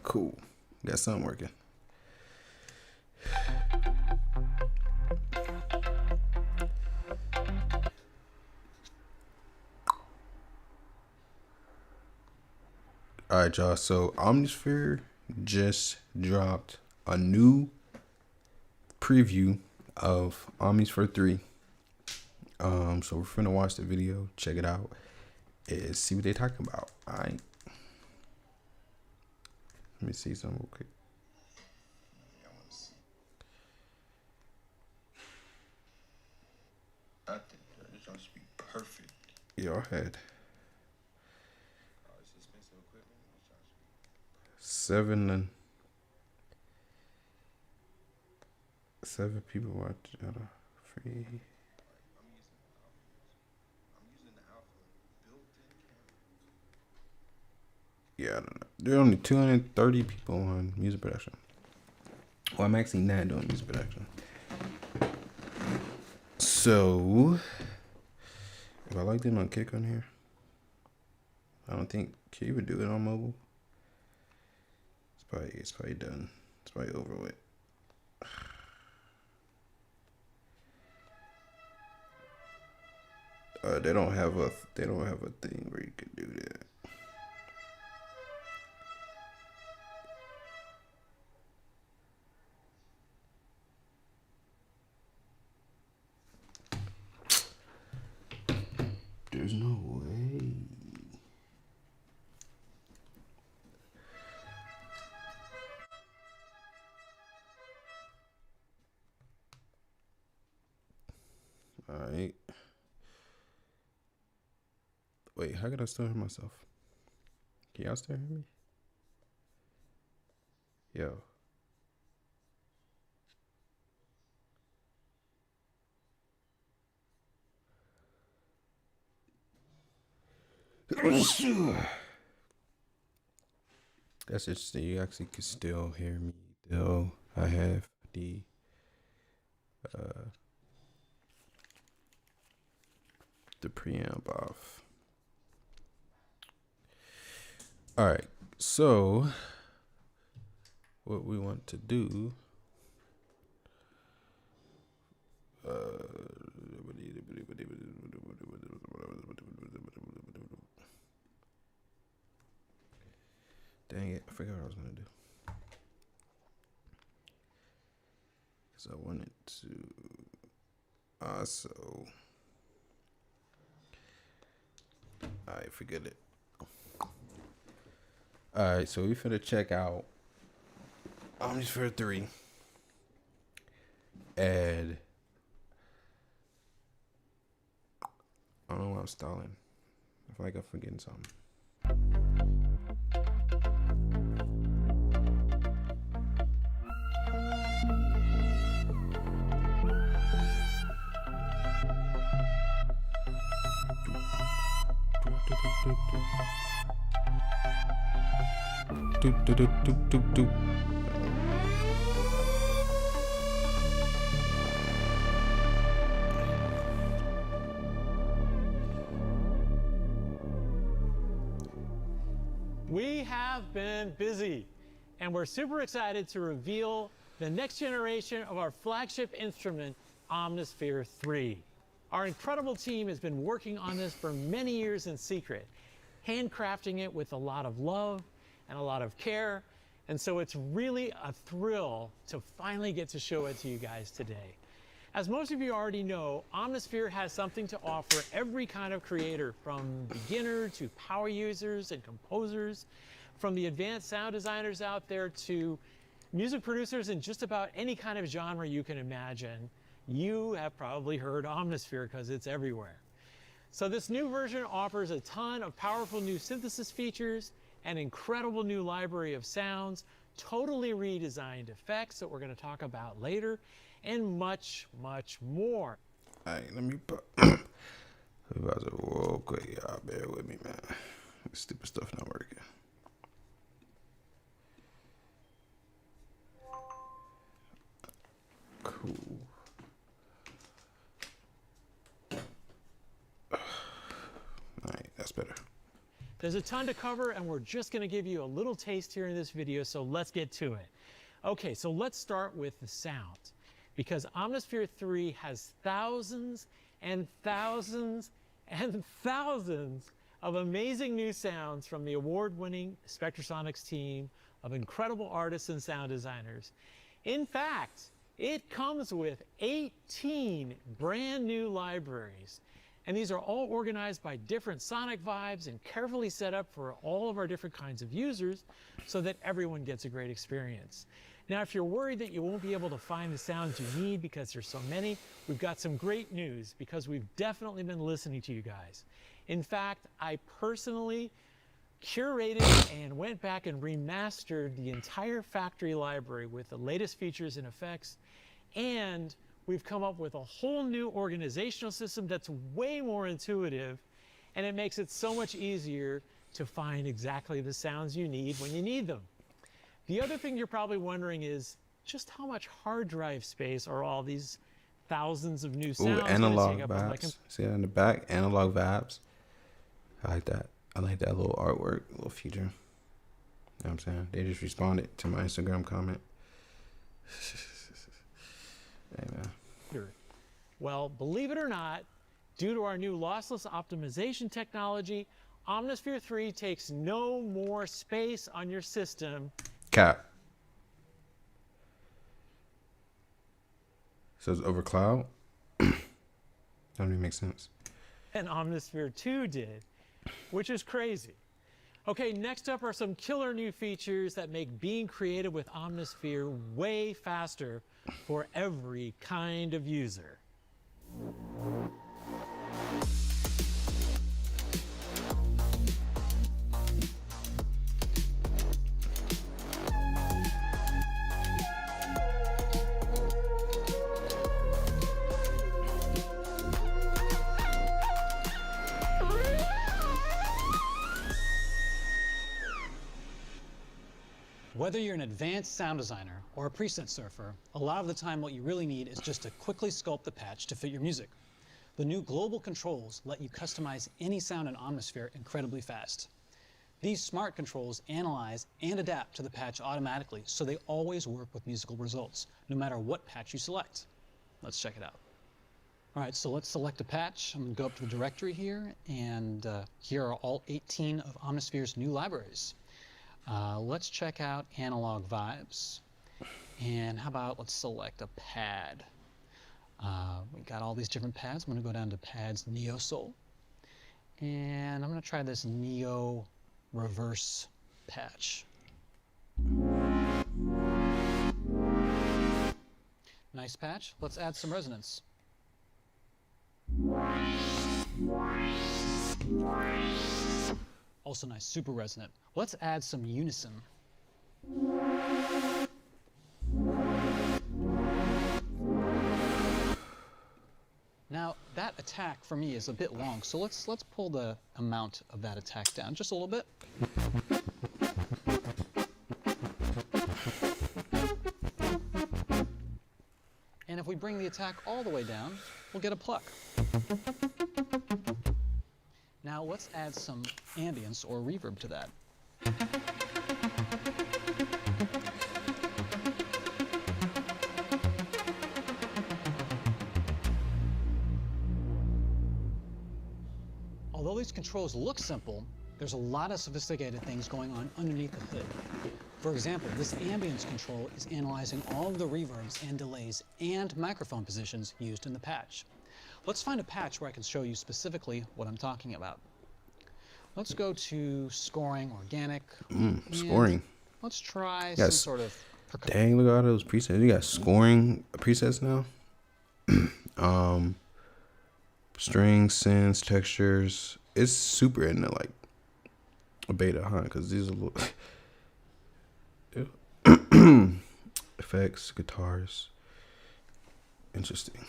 Cool. Got something working. All right, y'all. So Omnisphere just dropped a new preview of Omnisphere 3. So we're finna watch the video, check it out, and see what they talking about. All right. Let me see something real quick. I think that it's gonna be perfect. Y'all had 7 people watch free. I'm using the alpha built-in camera. Yeah, I don't know. There are only 230 people on music production. Well, I'm actually not doing music production. So, if I like them on Kick on here, I don't think, can you even do it on mobile? It's probably done. It's probably over with. They don't have a thing where you can do that. There's no way. All right. Wait, how can I still hear myself? Can y'all still hear me? Yo. That's interesting. You actually can still hear me, though. I have the preamp off. All right. So, what we want to do. Dang it, I forgot what I was gonna do. Cause I wanted to also. Alright, forget it. Alright, so we finna check out Omnisphere 3. And I don't know why I'm stalling. I feel like I'm forgetting something. We have been busy, and we're super excited to reveal the next generation of our flagship instrument, Omnisphere 3. Our incredible team has been working on this for many years in secret, handcrafting it with a lot of love and a lot of care, and so it's really a thrill to finally get to show it to you guys today. As most of you already know, Omnisphere has something to offer every kind of creator, from beginner to power users and composers, from the advanced sound designers out there to music producers in just about any kind of genre you can imagine. You have probably heard Omnisphere because it's everywhere. So this new version offers a ton of powerful new synthesis features, an incredible new library of sounds, totally redesigned effects that we're going to talk about later, and much, much more. All right, let me pause it real quick, y'all. Bear with me, man. This stupid stuff not working. Cool. All right, that's better. There's a ton to cover, and we're just going to give you a little taste here in this video, so let's get to it. Okay, so let's start with the sound, because Omnisphere 3 has thousands and thousands and thousands of amazing new sounds from the award-winning Spectrasonics team of incredible artists and sound designers. In fact, it comes with 18 brand new libraries. And these are all organized by different sonic vibes and carefully set up for all of our different kinds of users so that everyone gets a great experience. Now, if you're worried that you won't be able to find the sounds you need because there's so many, we've got some great news because we've definitely been listening to you guys. In fact, I personally curated and went back and remastered the entire factory library with the latest features and effects, and we've come up with a whole new organizational system that's way more intuitive, and it makes it so much easier to find exactly the sounds you need when you need them. The other thing you're probably wondering is just how much hard drive space are all these thousands of new sounds. Ooh, analog vibes. See that in the back? Analog vibes. I like that. I like that little artwork, little feature. You know what I'm saying? They just responded to my Instagram comment. Hey, man. Well, believe it or not, due to our new lossless optimization technology, Omnisphere 3 takes no more space on your system. Cap. So it's over cloud? That doesn't even make sense. And Omnisphere 2 did, which is crazy. Okay, next up are some killer new features that make being creative with Omnisphere way faster for every kind of user. Whether you're an advanced sound designer or a preset surfer, a lot of the time what you really need is just to quickly sculpt the patch to fit your music. The new global controls let you customize any sound in Omnisphere incredibly fast. These smart controls analyze and adapt to the patch automatically, so they always work with musical results, no matter what patch you select. Let's check it out. All right, so let's select a patch. I'm gonna go up to the directory here, and here are all 18 of Omnisphere's new libraries. Let's check out Analog Vibes. And how about let's select a pad. We got all these different pads. I'm going to go down to pads Neo Soul. And I'm going to try this Neo Reverse patch. Nice patch. Let's add some resonance. Also nice, super resonant. Let's add some unison. Now, that attack for me is a bit long, so let's pull the amount of that attack down just a little bit. And if we bring the attack all the way down, we'll get a pluck. Now let's add some ambience or reverb to that. Although these controls look simple, there's a lot of sophisticated things going on underneath the hood. For example, this ambience control is analyzing all of the reverbs and delays and microphone positions used in the patch. Let's find a patch where I can show you specifically what I'm talking about. Let's go to scoring, organic. Scoring. Let's try some sort of percussion. Dang, look at all those presets. You got scoring presets now. Strings, synths, textures. It's super into like a beta, huh? Because these are little effects, guitars. Interesting.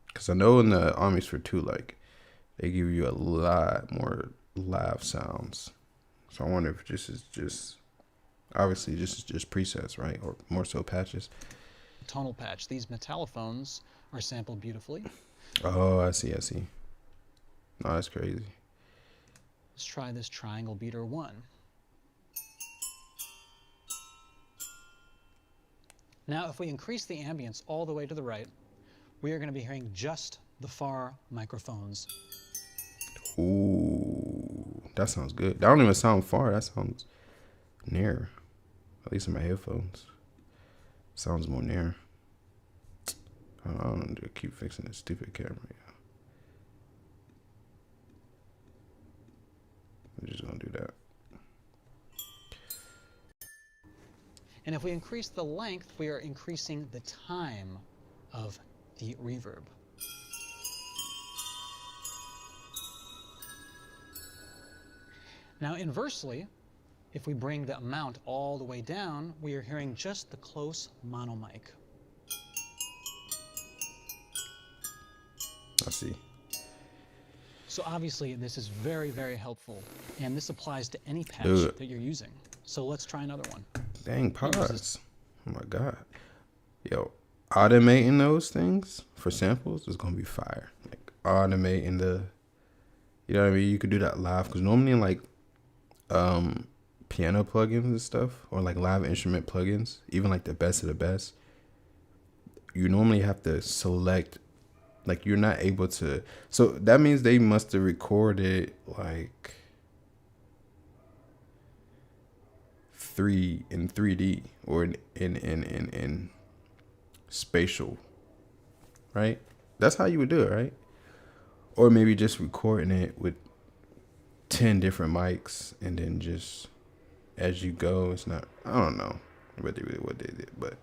Because I know in the Omnisphere 2, like, they give you a lot more live sounds. So I wonder if this is just, obviously this is just presets, right? Or more so patches. Tonal patch. These metallophones are sampled beautifully. Oh, I see. No, that's crazy. Let's try this triangle beater 1. Now, if we increase the ambience all the way to the right, we are going to be hearing just the far microphones. Ooh, that sounds good. That don't even sound far. That sounds near. At least in my headphones. Sounds more near. I don't know. Keep fixing this stupid camera. Yeah. I'm just gonna do that. And if we increase the length, we are increasing the time of the reverb. Now, inversely, if we bring the amount all the way down, we are hearing just the close mono mic. I see. So obviously, this is very, very helpful, and this applies to any patch Dude. that you're using. So let's try another one. Dang, pause. Oh my God. Yo, automating those things for samples is gonna be fire. Like automating the, you know what I mean? You could do that live, because normally in like piano plugins and stuff, or like live instrument plugins, even like the best of the best, you normally have to select, like you're not able to, so that means they must have recorded like 3D or in spatial, right? That's how you would do it, right? Or maybe just recording it with 10 different mics and then just as you go. It's not, I don't know what they did, but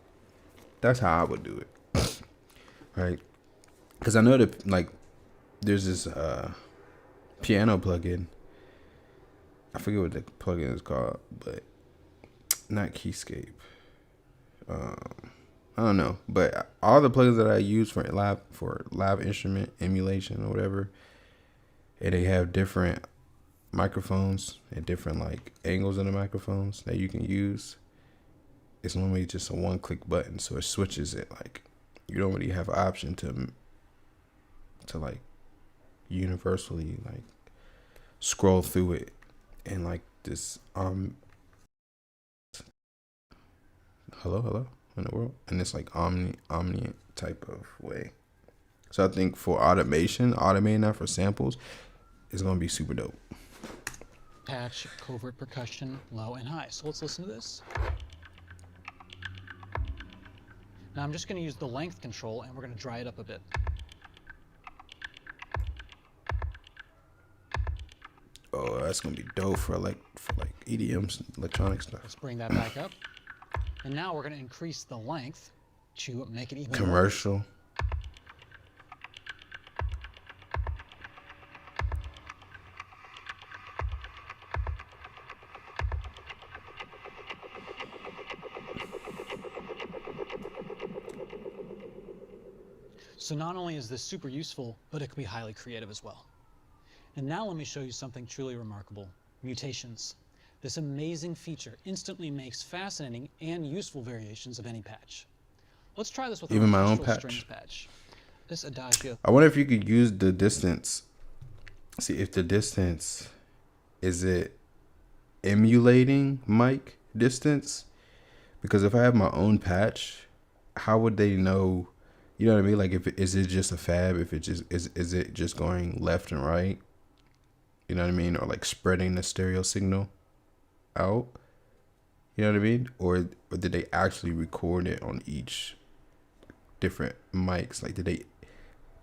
that's how I would do it. Right? Because I know that like there's this piano plugin. I forget what the plugin is called, but not Keyscape. I don't know, but all the plugins that I use for live instrument emulation or whatever, and they have different microphones and different like angles of the microphones that you can use. It's normally just a one-click button, so it switches it. Like you don't really have an option to like universally like scroll through it and like this hello in the world, and it's like omni type of way. So I think for automating that for samples is gonna be super dope. Patch, covert percussion, low and high. So let's listen to this. Now I'm just going to use the length control, and we're going to dry it up a bit. Oh, that's gonna be dope for EDM electronic stuff. Let's bring that back up. And now we're going to increase the length to make it even Commercial. More. So not only is this super useful, but it can be highly creative as well. And now let me show you something truly remarkable: mutations. This amazing feature instantly makes fascinating and useful variations of any patch. Let's try this with even my own strings patch. This Adagio. I wonder if you could use the distance. See if the distance, is it emulating mic distance? Because if I have my own patch, how would they know? You know what I mean? Like, is it just a fab? If it just is it just going left and right? You know what I mean? Or like spreading the stereo signal out. You know what I mean? Or did they actually record it on each different mics? Like, did they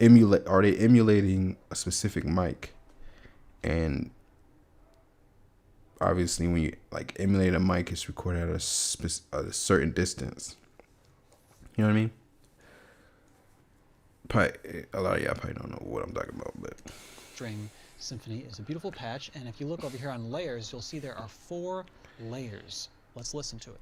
emulate? Are they emulating a specific mic? And obviously, when you like emulate a mic, it's recorded at a certain distance. You know what I mean? Probably, a lot of y'all probably don't know what I'm talking about, but String Symphony is a beautiful patch, and if you look over here on layers, you'll see there are 4 layers. Let's listen to it.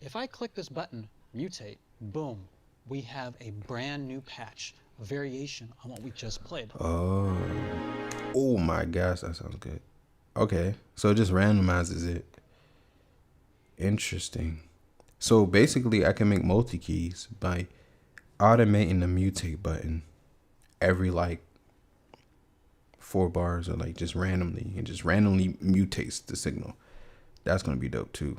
If I click this button, mutate, boom, we have a brand new patch, a variation on what we just played. oh my gosh, that sounds good. Okay, so it just randomizes it. Interesting. So basically, I can make multi keys by automating the mutate button every like 4 bars, or like just randomly, and just randomly mutates the signal. That's gonna be dope too.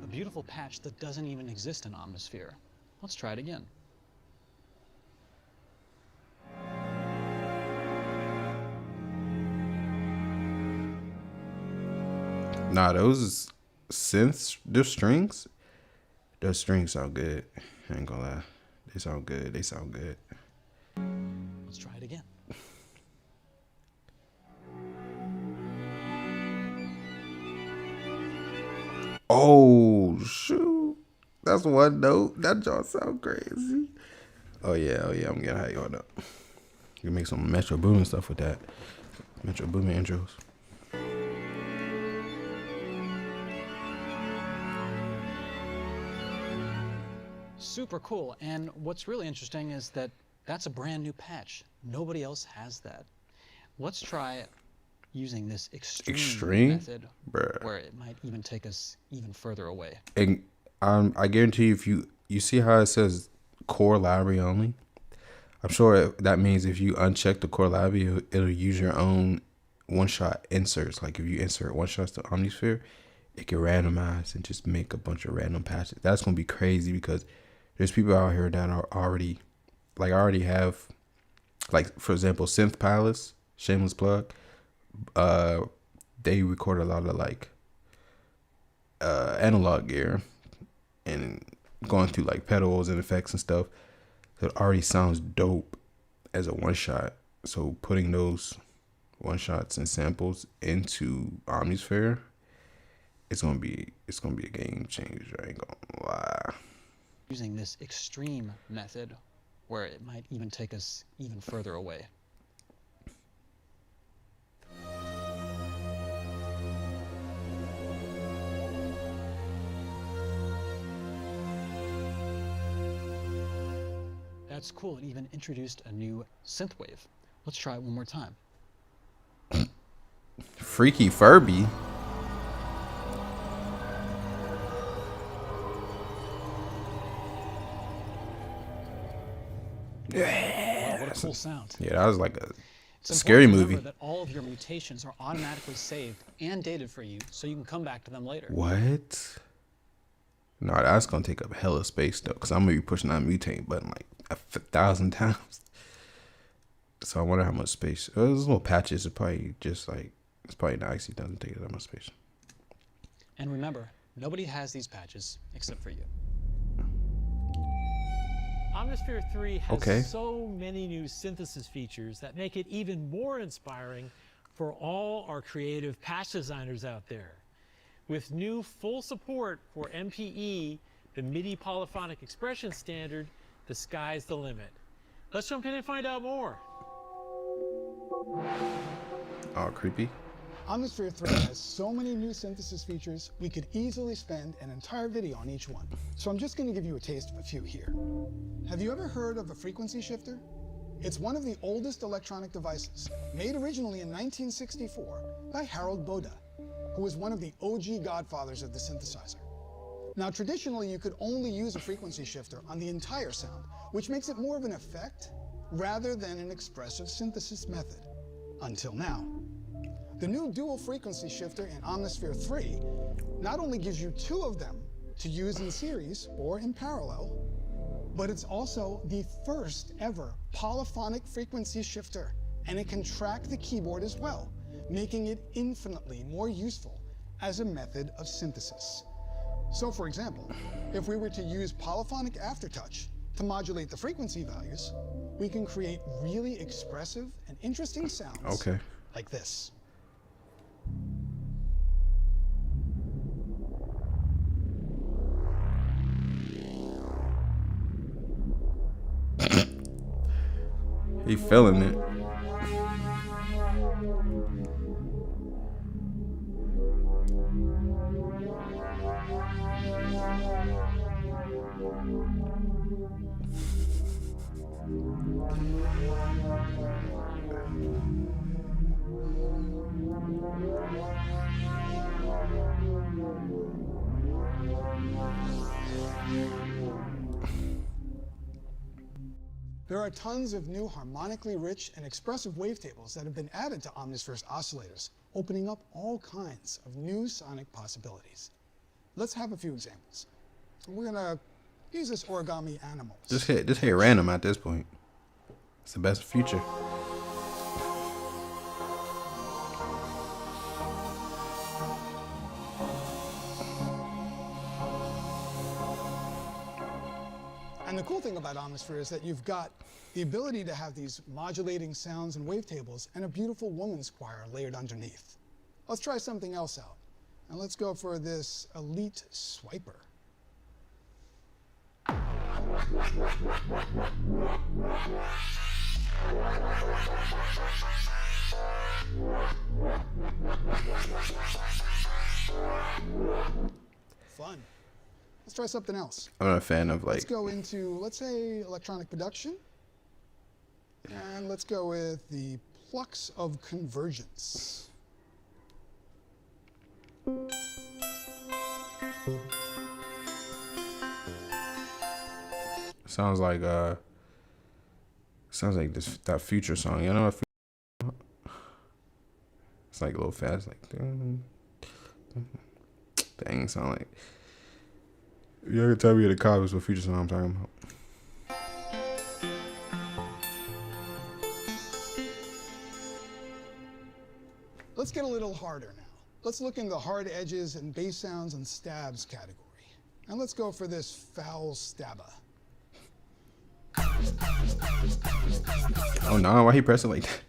A beautiful patch that doesn't even exist in Omnisphere. Let's try it again. Nah, those synths, those strings sound good. I ain't gonna lie. They sound good. They sound good. Let's try it again. Oh shoot. That's one note. That joint sound crazy. Oh yeah, I'm getting hype on up. You can make some Metro Boomin stuff with that. Metro Boomin intros. Super cool. And what's really interesting is that that's a brand new patch. Nobody else has that. Let's try using this extreme method, bruh, where it might even take us even further away. And I guarantee you, if you see how it says core library only, I'm sure that means if you uncheck the core library, it'll use your own one-shot inserts. Like if you insert one-shots to Omnisphere, it can randomize and just make a bunch of random patches. That's gonna be crazy because there's people out here that are already have, like, for example, Synth Palace, shameless plug. They record a lot of like analog gear and going through like pedals and effects and stuff. So it already sounds dope as a one shot. So putting those one shots and samples into Omnisphere, it's gonna be a game changer. I ain't gonna lie. Using this extreme method, where it might even take us even further away. That's cool. It even introduced a new synth wave. Let's try it one more time. Freaky Furby. Wow, what a cool sound. Yeah, that was like a It's scary important to movie. remember that all of your mutations are automatically saved and dated for you, so you can come back to them later. What? No, that's gonna take up hella space though, because I'm gonna be pushing that mutate button like 1,000 times. So I wonder how much space. Those little patches are probably just like, it's probably nice. It doesn't take that much space. And remember, nobody has these patches except for you. Omnisphere 3 has Okay. so many new synthesis features that make it even more inspiring for all our creative patch designers out there. With new full support for MPE, the MIDI polyphonic expression standard, the sky's the limit. Let's jump in and find out more. Oh, creepy. Omnisphere 3 has so many new synthesis features, we could easily spend an entire video on each one. So I'm just going to give you a taste of a few here. Have you ever heard of a frequency shifter? It's one of the oldest electronic devices, made originally in 1964 by Harold Boda, who was one of the OG godfathers of the synthesizer. Now, traditionally, you could only use a frequency shifter on the entire sound, which makes it more of an effect rather than an expressive synthesis method. Until now. The new dual frequency shifter in Omnisphere 3 not only gives you 2 of them to use in series or in parallel, but it's also the first ever polyphonic frequency shifter, and it can track the keyboard as well, making it infinitely more useful as a method of synthesis. So for example, if we were to use polyphonic aftertouch to modulate the frequency values, we can create really expressive and interesting sounds like this. He feeling it. There are tons of new harmonically rich and expressive wavetables that have been added to Omnisphere's oscillators, opening up all kinds of new sonic possibilities. Let's have a few examples. We're gonna use this origami animals. Just hit random at this point. It's the best feature. And the cool thing about Omnisphere is that you've got the ability to have these modulating sounds and wavetables and a beautiful woman's choir layered underneath. Let's try something else out. And let's go for this elite swiper. Fun. Let's try something else. I'm not a fan of Let's like. go into, let's say, electronic production. And let's go with the flux of convergence. Sounds like this that Future song. You know what? It's like a little fast, like dang, sound like. You can tell me in the comments what Future song I'm talking about. Let's get a little harder now. Let's look in the hard edges and bass sounds and stabs category. And let's go for this foul stabba. Oh no, why he pressing like that?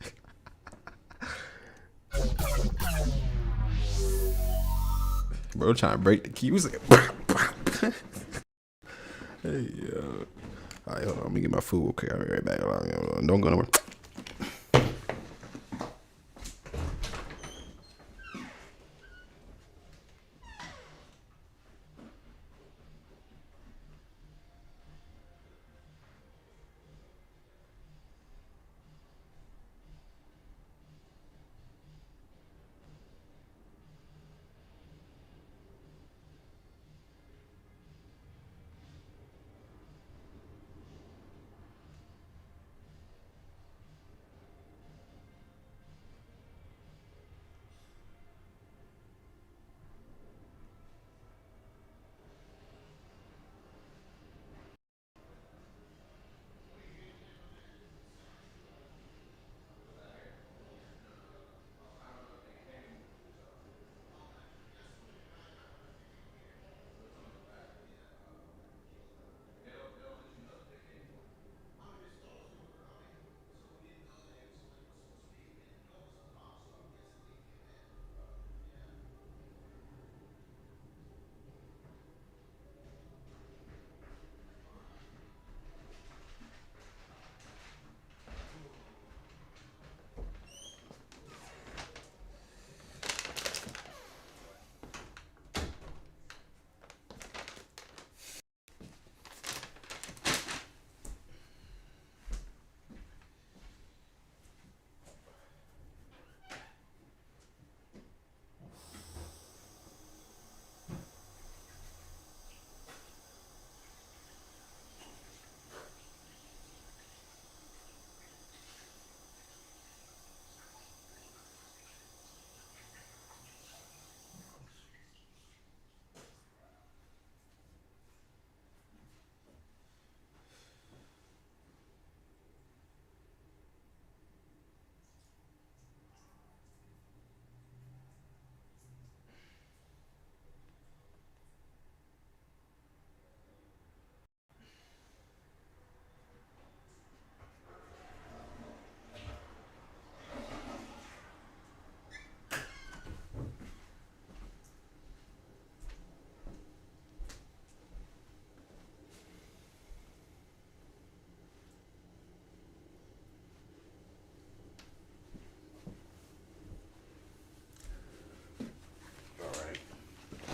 Bro trying to break the key. He was like, hey, yo. All right, hold on. Let me get my food. Okay, I'll be right back. Hold on. Don't go nowhere.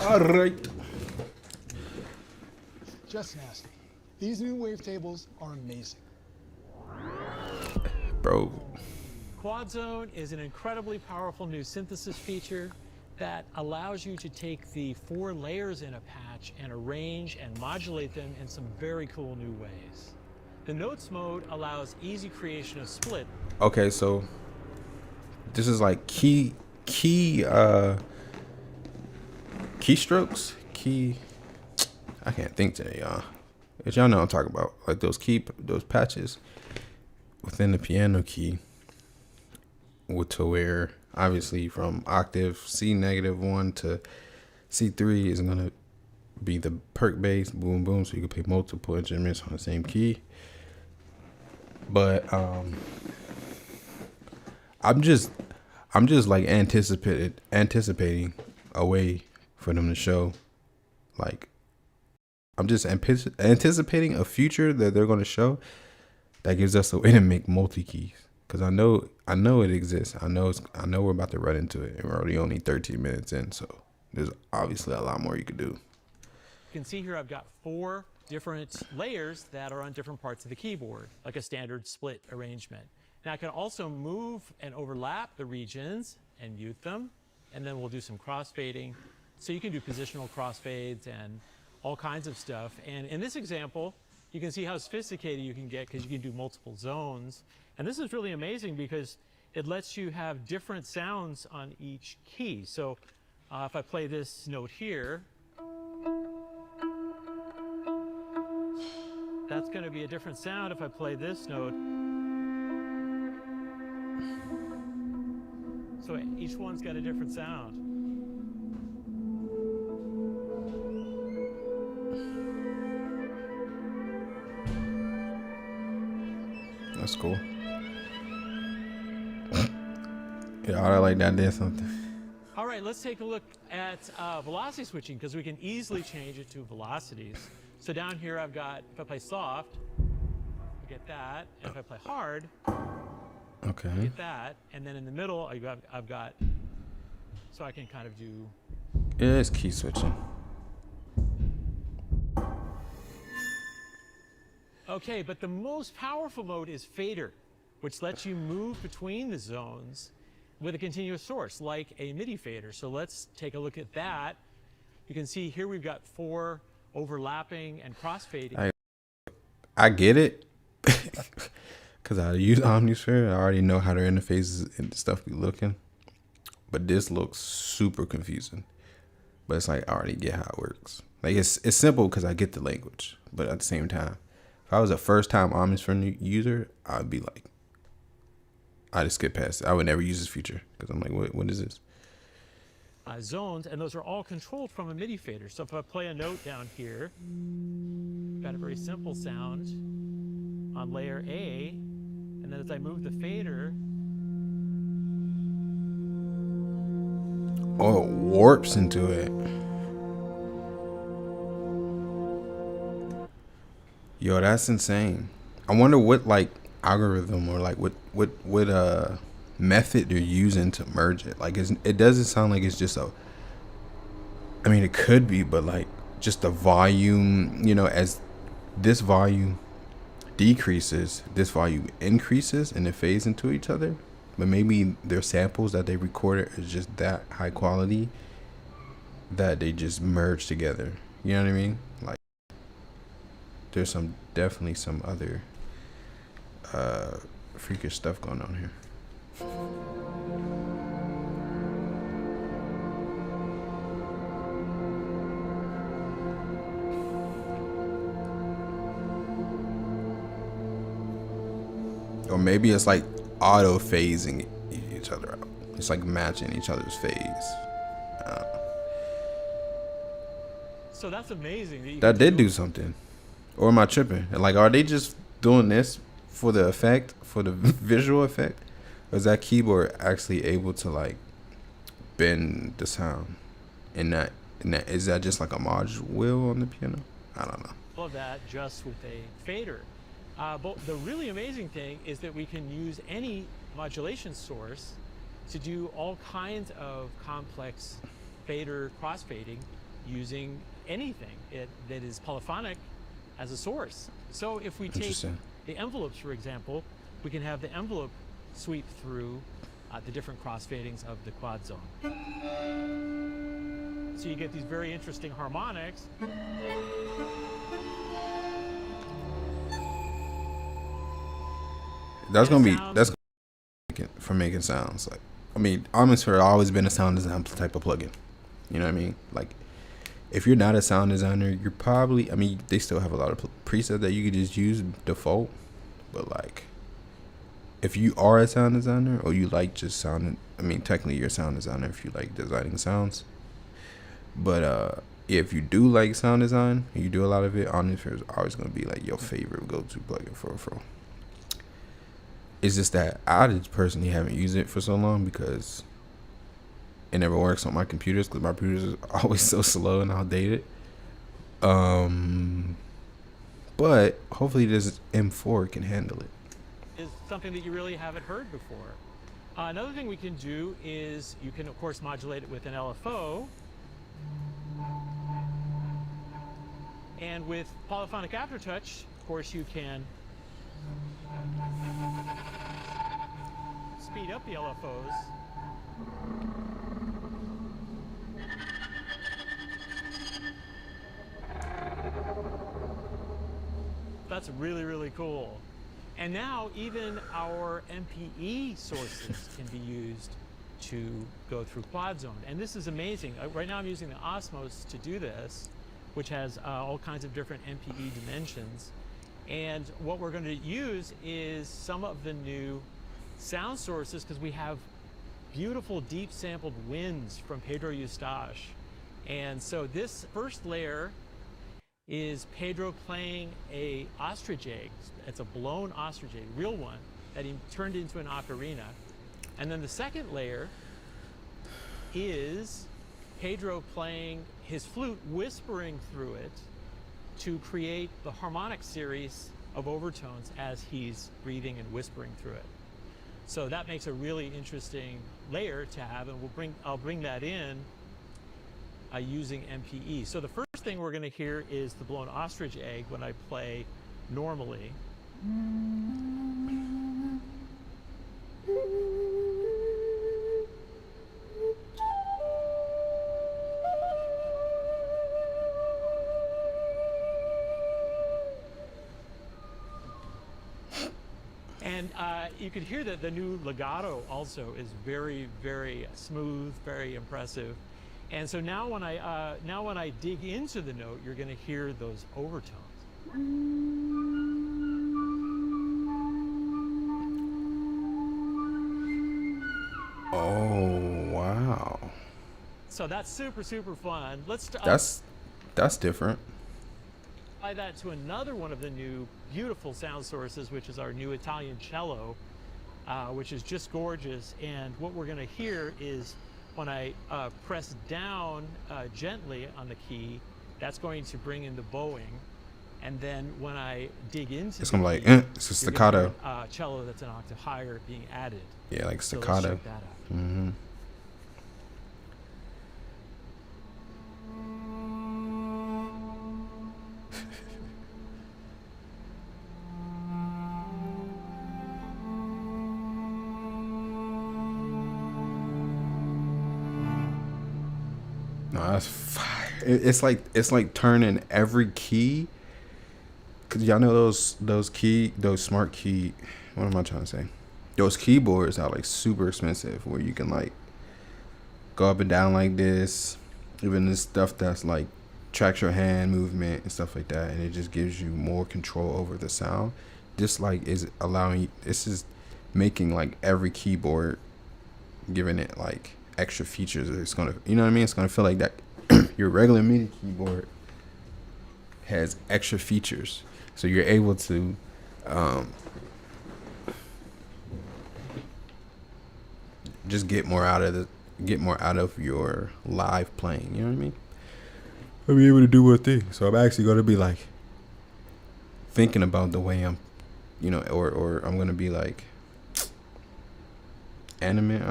All right. Just nasty. These new wavetables are amazing. Bro. Quad Zone is an incredibly powerful new synthesis feature that allows you to take the 4 layers in a patch and arrange and modulate them in some very cool new ways. The notes mode allows easy creation of split. Okay, so this is like keystrokes. I can't think today, y'all. But y'all know what I'm talking about. Like those patches within the piano key, to where obviously from octave C-1 to C3 is gonna be the perk bass, boom boom, so you can play multiple instruments on the same key. But I'm just like anticipating a way for them to show, like, I'm just anticipating a future that they're going to show that gives us a way to make multi keys. Because I know it exists. I know we're about to run into it, and we're already only 13 minutes in. So there's obviously a lot more you could do. You can see here I've got 4 different layers that are on different parts of the keyboard, like a standard split arrangement. Now I can also move and overlap the regions and mute them, and then we'll do some crossfading. So you can do positional crossfades and all kinds of stuff. And in this example, you can see how sophisticated you can get because you can do multiple zones. And this is really amazing because it lets you have different sounds on each key. So if I play this note here, that's going to be a different sound if I play this note. So each one's got a different sound. That's cool. Yeah, I like that did something. All right, let's take a look at velocity switching because we can easily change it to velocities. So down here I've got, if I play soft, I get that. And if I play hard, Okay. I get that. And then in the middle, I've got, so I can kind of do. Yeah, it's key switching. Okay, but the most powerful mode is fader, which lets you move between the zones with a continuous source, like a MIDI fader. So let's take a look at that. You can see here we've got 4 overlapping and crossfading. I get it, because I use Omnisphere. I already know how their interfaces and stuff be looking. But this looks super confusing. But it's like I already get how it works. Like it's simple because I get the language. But at the same time, if I was a first-time Omnisphere user, I'd be like, I'd just skip past it. I would never use this feature because I'm like, what is this? Zones, and those are all controlled from a MIDI fader. So if I play a note down here, got a very simple sound on layer A, and then as I move the fader, oh, it warps into it. Yo, that's insane. I wonder what like algorithm or like what method they're using to merge it. Like it doesn't sound like it's just I mean it could be, but like just the volume, you know, as this volume decreases, this volume increases and it fades into each other. But maybe their samples that they recorded is just that high quality that they just merge together. You know what I mean? Like there's definitely some other freakish stuff going on here. Or maybe it's like auto phasing each other out. It's like matching each other's phase. so that's amazing. That did do something. Or am I tripping? Like, are they just doing this for the effect, for the visual effect? Or is that keyboard actually able to like bend the sound? And that is that just like a module on the piano? I don't know. All of that just with a fader. But the really amazing thing is that we can use any modulation source to do all kinds of complex fader crossfading using anything that is polyphonic as a source. So if we take the envelopes, for example, we can have the envelope sweep through the different crossfadings of the quad zone. So you get these very interesting harmonics. That's And gonna it be sounds- that's for making sounds. Like, I mean, Omnisphere always been a sound design type of plugin. You know what I mean? Like, if you're not a sound designer, you're probably, I mean, they still have a lot of presets that you could just use default. But like, if you are a sound designer or you like just sounding, I mean, technically you're a sound designer if you like designing sounds. But if you do like sound design and you do a lot of it, Omnisphere is always gonna be like your favorite go-to plugin for. It's just that I just personally haven't used it for so long because it never works on my computers because my computers are always so slow and outdated. But hopefully this M4 can handle it. Is something that you really haven't heard before. Another thing we can do is you can, of course, modulate it with an LFO. And with polyphonic aftertouch, of course, you can speed up the LFOs. That's really, really cool. And now even our MPE sources can be used to go through quad zone. And this is amazing. Right now I'm using the Osmos to do this, which has all kinds of different MPE dimensions. And what we're going to use is some of the new sound sources because we have beautiful deep sampled winds from Pedro Eustache. And so this first layer is Pedro playing a ostrich egg. It's a blown ostrich egg, real one, that he turned into an ocarina. And then the second layer is Pedro playing his flute, whispering through it to create the harmonic series of overtones as he's breathing and whispering through it. So that makes a really interesting layer to have, and I'll bring that in using MPE. So the first thing we're going to hear is the blown ostrich egg when I play normally. And you can hear that the new legato also is very, very smooth, very impressive. And so now when I dig into the note, you're going to hear those overtones. Oh wow! So that's super, super fun. Let's That's different. apply that to another one of the new beautiful sound sources, which is our new Italian cello, which is just gorgeous. And what we're going to hear is when I press down gently on the key, that's going to bring in the bowing. And then when I dig into It's the gonna be key, like it's a you're gonna hear, staccato. cello that's an octave higher being added. Yeah, like So let's staccato. check that out. Mm-hmm. No, that's fire. It's like turning every key. Cause y'all know those smart key. What am I trying to say? Those keyboards are like super expensive, where you can like go up and down like this. Even this stuff that's like tracks your hand movement and stuff like that, and it just gives you more control over the sound. This like is allowing. This is making like every keyboard, giving it like extra features. It's gonna, you know what I mean? It's gonna feel like that. Your regular MIDI keyboard has extra features, so you're able to just get more out of your live playing. You know what I mean? I'll be able to do one thing. So I'm actually gonna be like thinking about the way I'm, or I'm gonna be like animate.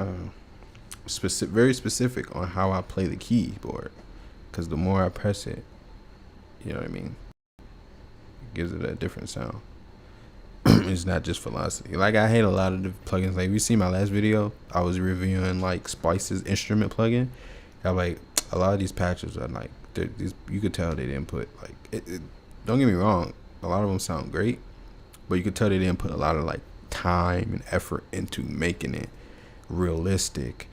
Very specific on how I play the keyboard, because the more I press it, you know what I mean, it gives it a different sound. It's not just velocity. Like, I hate a lot of the plugins. Like, if you see my last video, I was reviewing like Splice's instrument plugin. I'm like, a lot of these patches are like, you could tell they didn't put like don't get me wrong, a lot of them sound great, but you could tell they didn't put a lot of like time and effort into making it realistic,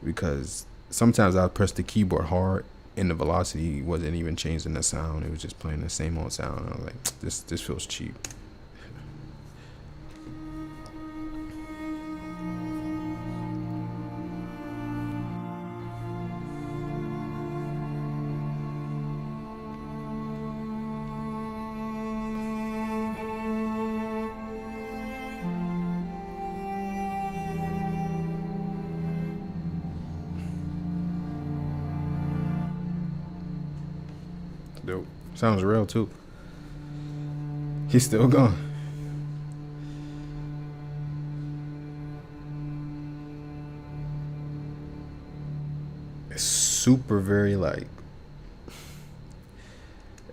because sometimes I'll press the keyboard hard and the velocity wasn't even changing the sound, it was just playing the same old sound, and I was like, this feels cheap. Dope. Sounds real too. He's still gone. It's super very like,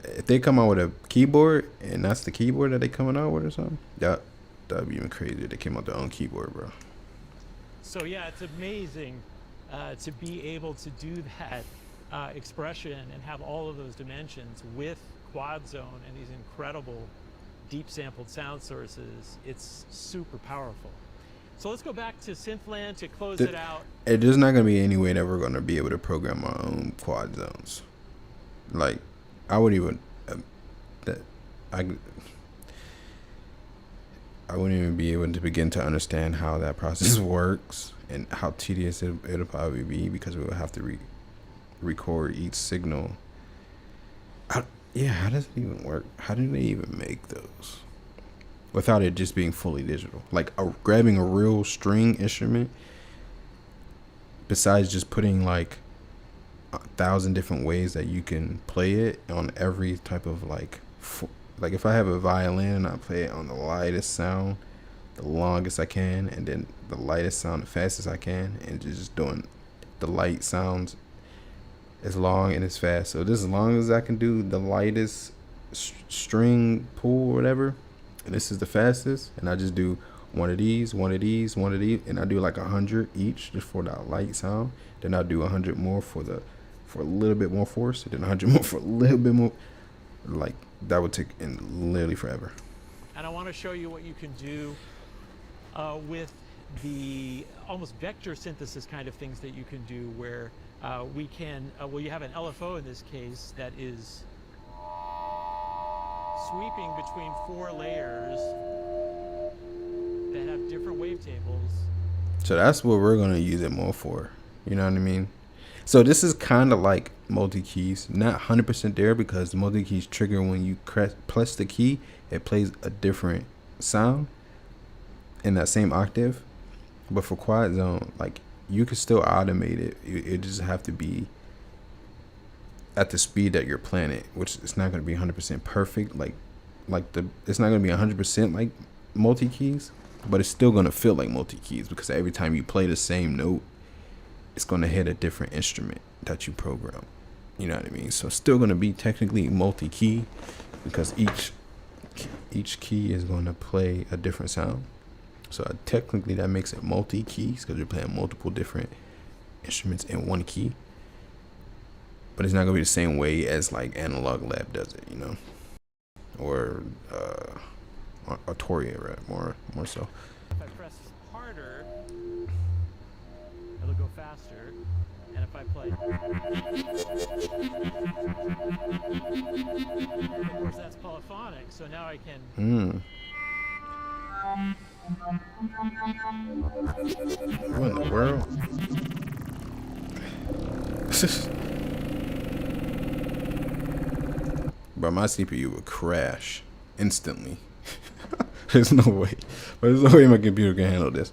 if they come out with a keyboard and that's the keyboard that they coming out with or something, that'd be even crazy if they came out with their own keyboard, bro. So yeah, it's amazing to be able to do that expression and have all of those dimensions with quad zone and these incredible deep sampled sound sources. It's super powerful. So let's go back to Synthland to close it out. There's not gonna be any way that we're gonna be able to program our own quad zones. Like, I wouldn't even I wouldn't even be able to begin to understand how that process works and how tedious it'll probably be, because we would have to record each signal. How does it even work? How do they even make those without it just being fully digital? Like grabbing a real string instrument, besides just putting like 1,000 different ways that you can play it on every type of like if I have a violin, I play it on the lightest sound, the longest I can, and then the lightest sound the fastest I can, and just doing the light sounds as long and as fast. So this, as long as I can do the lightest string pull or whatever, and this is the fastest, and I just do one of these, one of these, one of these, and I do like 100 each just for that light sound. Then I'll do 100 more for a little bit more force, and then 100 more for a little bit more. Like, that would take literally forever. And I want to show you what you can do with the almost vector synthesis kind of things that you can do, where we can, you have an LFO in this case that is sweeping between 4 layers that have different wavetables. So that's what we're going to use it more for. You know what I mean? So this is kind of like multi-keys. Not 100% there, because the multi-keys trigger when you press the key, it plays a different sound in that same octave. But for quad zone, like, you can still automate it. It just have to be at the speed that you're playing it, which it's not going to be 100% perfect. It's not going to be 100% like multi-keys, but it's still going to feel like multi-keys, because every time you play the same note, it's going to hit a different instrument that you program. You know what I mean? So it's still going to be technically multi-key, because each key is going to play a different sound. So technically that makes it multi-keys, because you're playing multiple different instruments in one key. But it's not going to be the same way as like Analog Lab does it, you know? Or Arturia, right? More so. If I press harder, it'll go faster. And if I play, of course that's polyphonic, so now I can. What in the world? Bro, my CPU would crash instantly. There's no way. But there's no way my computer can handle this.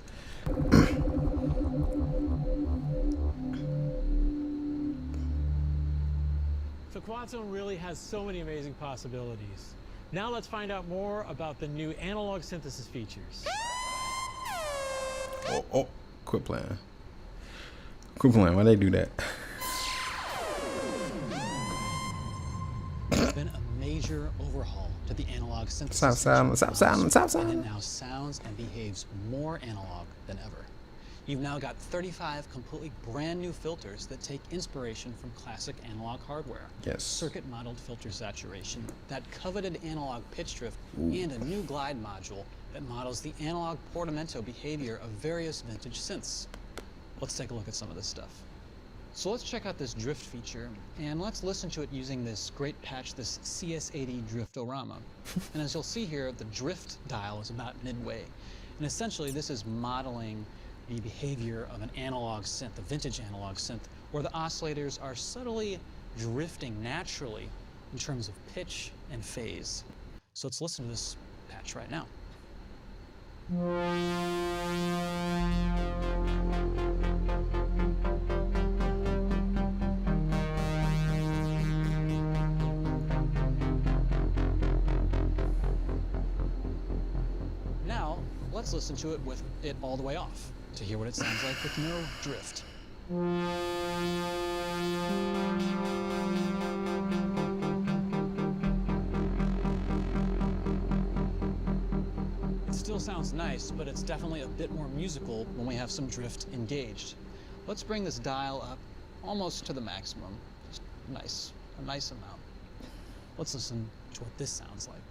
So Quad Zone really has so many amazing possibilities. Now let's find out more about the new analog synthesis features. Oh, quit playing. Quit playing. Why they do that? There's been a major overhaul to the analog synthesis. Stop sound. And it now sounds and behaves more analog than ever. You've now got 35 completely brand new filters that take inspiration from classic analog hardware. Yes. Circuit modeled filter saturation, that coveted analog pitch drift, and a new glide module that models the analog portamento behavior of various vintage synths. Let's take a look at some of this stuff. So let's check out this drift feature, and let's listen to it using this great patch, this CS80 Driftorama. And as you'll see here, the drift dial is about midway. And essentially, this is modeling the behavior of an analog synth, a vintage analog synth, where the oscillators are subtly drifting naturally in terms of pitch and phase. So let's listen to this patch right now. Now, let's listen to it with it all the way off to hear what it sounds like with no drift. It still sounds nice, but it's definitely a bit more musical when we have some drift engaged. Let's bring this dial up almost to the maximum. Just a nice amount. Let's listen to what this sounds like now.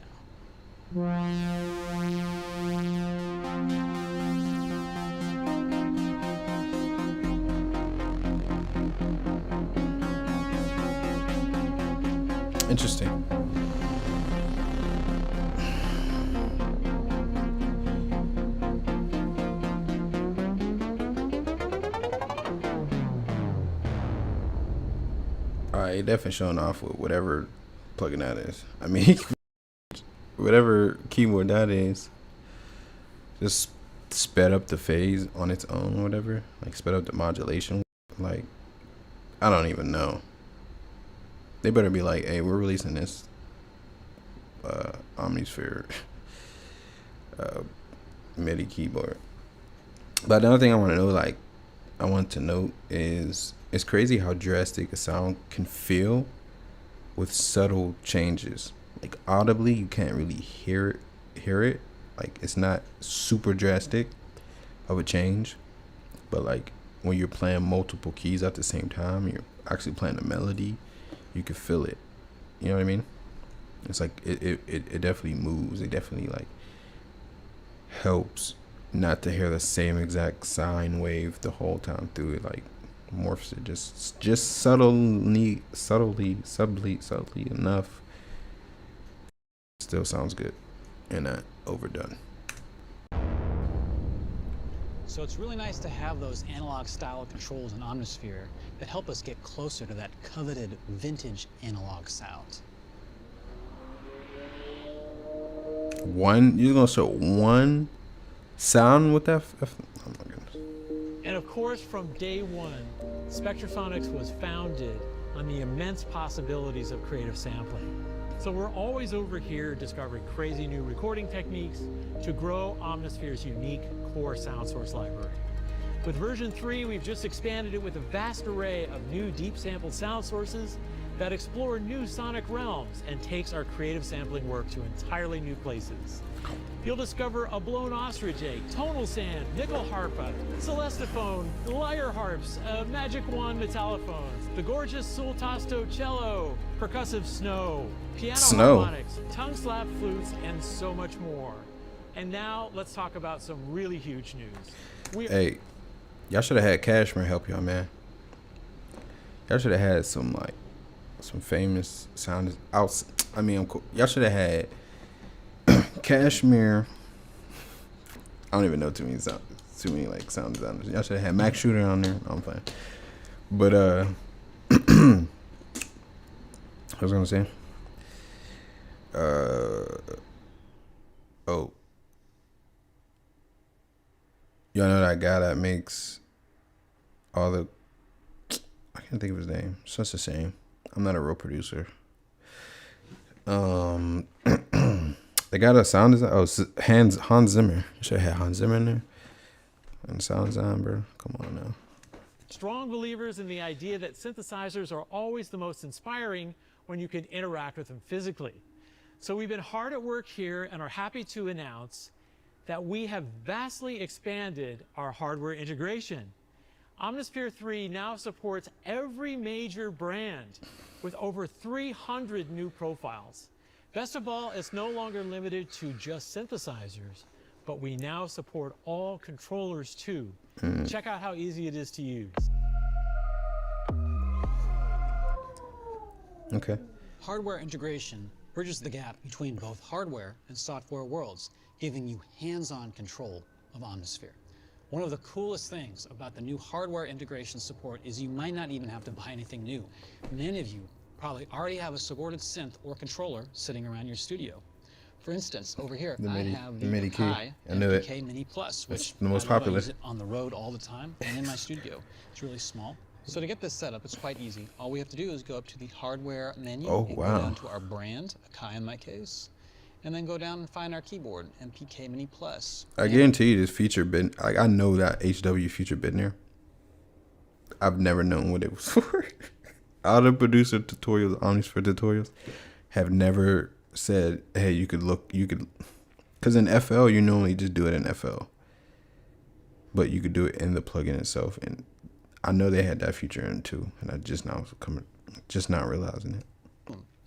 Interesting. Alright, definitely showing off with whatever plugin that is. I mean, whatever keyboard that is, just sped up the phase on its own, or whatever. Like sped up the modulation. Like, I don't even know. They better be like, hey, we're releasing this Omnisphere MIDI keyboard. But another thing I want to know, like, I want to note is it's crazy how drastic a sound can feel with subtle changes. Like audibly, you can't really hear it. Like it's not super drastic of a change, but like when you're playing multiple keys at the same time, you're actually playing a melody, you can feel it. You know what I mean? It's like it definitely moves. It definitely like helps not to hear the same exact sine wave the whole time through it. Like morphs it just subtly enough. Still sounds good and not overdone. So it's really nice to have those analog style controls in Omnisphere that help us get closer to that coveted vintage analog sound. You're gonna show one sound with that? Oh my goodness. And of course, from day one, Spectrasonics was founded on the immense possibilities of creative sampling. So we're always over here discovering crazy new recording techniques to grow Omnisphere's unique core sound source library. With version 3, we've just expanded it with a vast array of new deep sampled sound sources that explore new sonic realms and takes our creative sampling work to entirely new places. You'll discover a blown ostrich egg, tonal sand, nickel harpa, celestiphone, lyre harps, magic wand metallophones, the gorgeous sul tasto cello, percussive snow, piano harmonics, tongue slap flutes, and so much more. And now let's talk about some really huge news. Hey, y'all should have had Cashmere help y'all, man. Y'all should have had some famous sound out. I mean, y'all should have had Cashmere. I don't even know too many like sound designers. Y'all should have had Max Shooter on there. I'm playing. But I was gonna say. Oh. Y'all know that guy that makes all the. I can't think of his name. It's just a shame. I'm not a real producer. They got a sound design. Oh, Hans Zimmer. I should have had Hans Zimmer in there. And sound design, bro. Come on now. Strong believers in the idea that synthesizers are always the most inspiring when you can interact with them physically. So we've been hard at work here and are happy to announce that we have vastly expanded our hardware integration. Omnisphere 3 now supports every major brand with over 300 new profiles. Best of all, it's no longer limited to just synthesizers, but we now support all controllers too. Check out how easy it is to use. Okay. Hardware integration bridges the gap between both hardware and software worlds, giving you hands-on control of Omnisphere. One of the coolest things about the new hardware integration support is you might not even have to buy anything new. Many of you probably already have a supported synth or controller sitting around your studio. For instance, over here, I have the MIDI key. Akai I knew it. MPK Mini Plus, which the most I love. popular. I use it on the road all the time and in my studio. It's really small. So to get this set up, it's quite easy. All we have to do is go up to the hardware menu and go down to our brand, Akai in my case, and then go down and find our keyboard, MPK Mini Plus. I guarantee you this feature been, I know that HW feature been there. I've never known what it was for. All the producer tutorials, Omnisphere tutorials, have never said, hey, you could, because in FL, you normally just do it in FL. But you could do it in the plugin itself. And I know they had that feature in too. And I just now realizing it.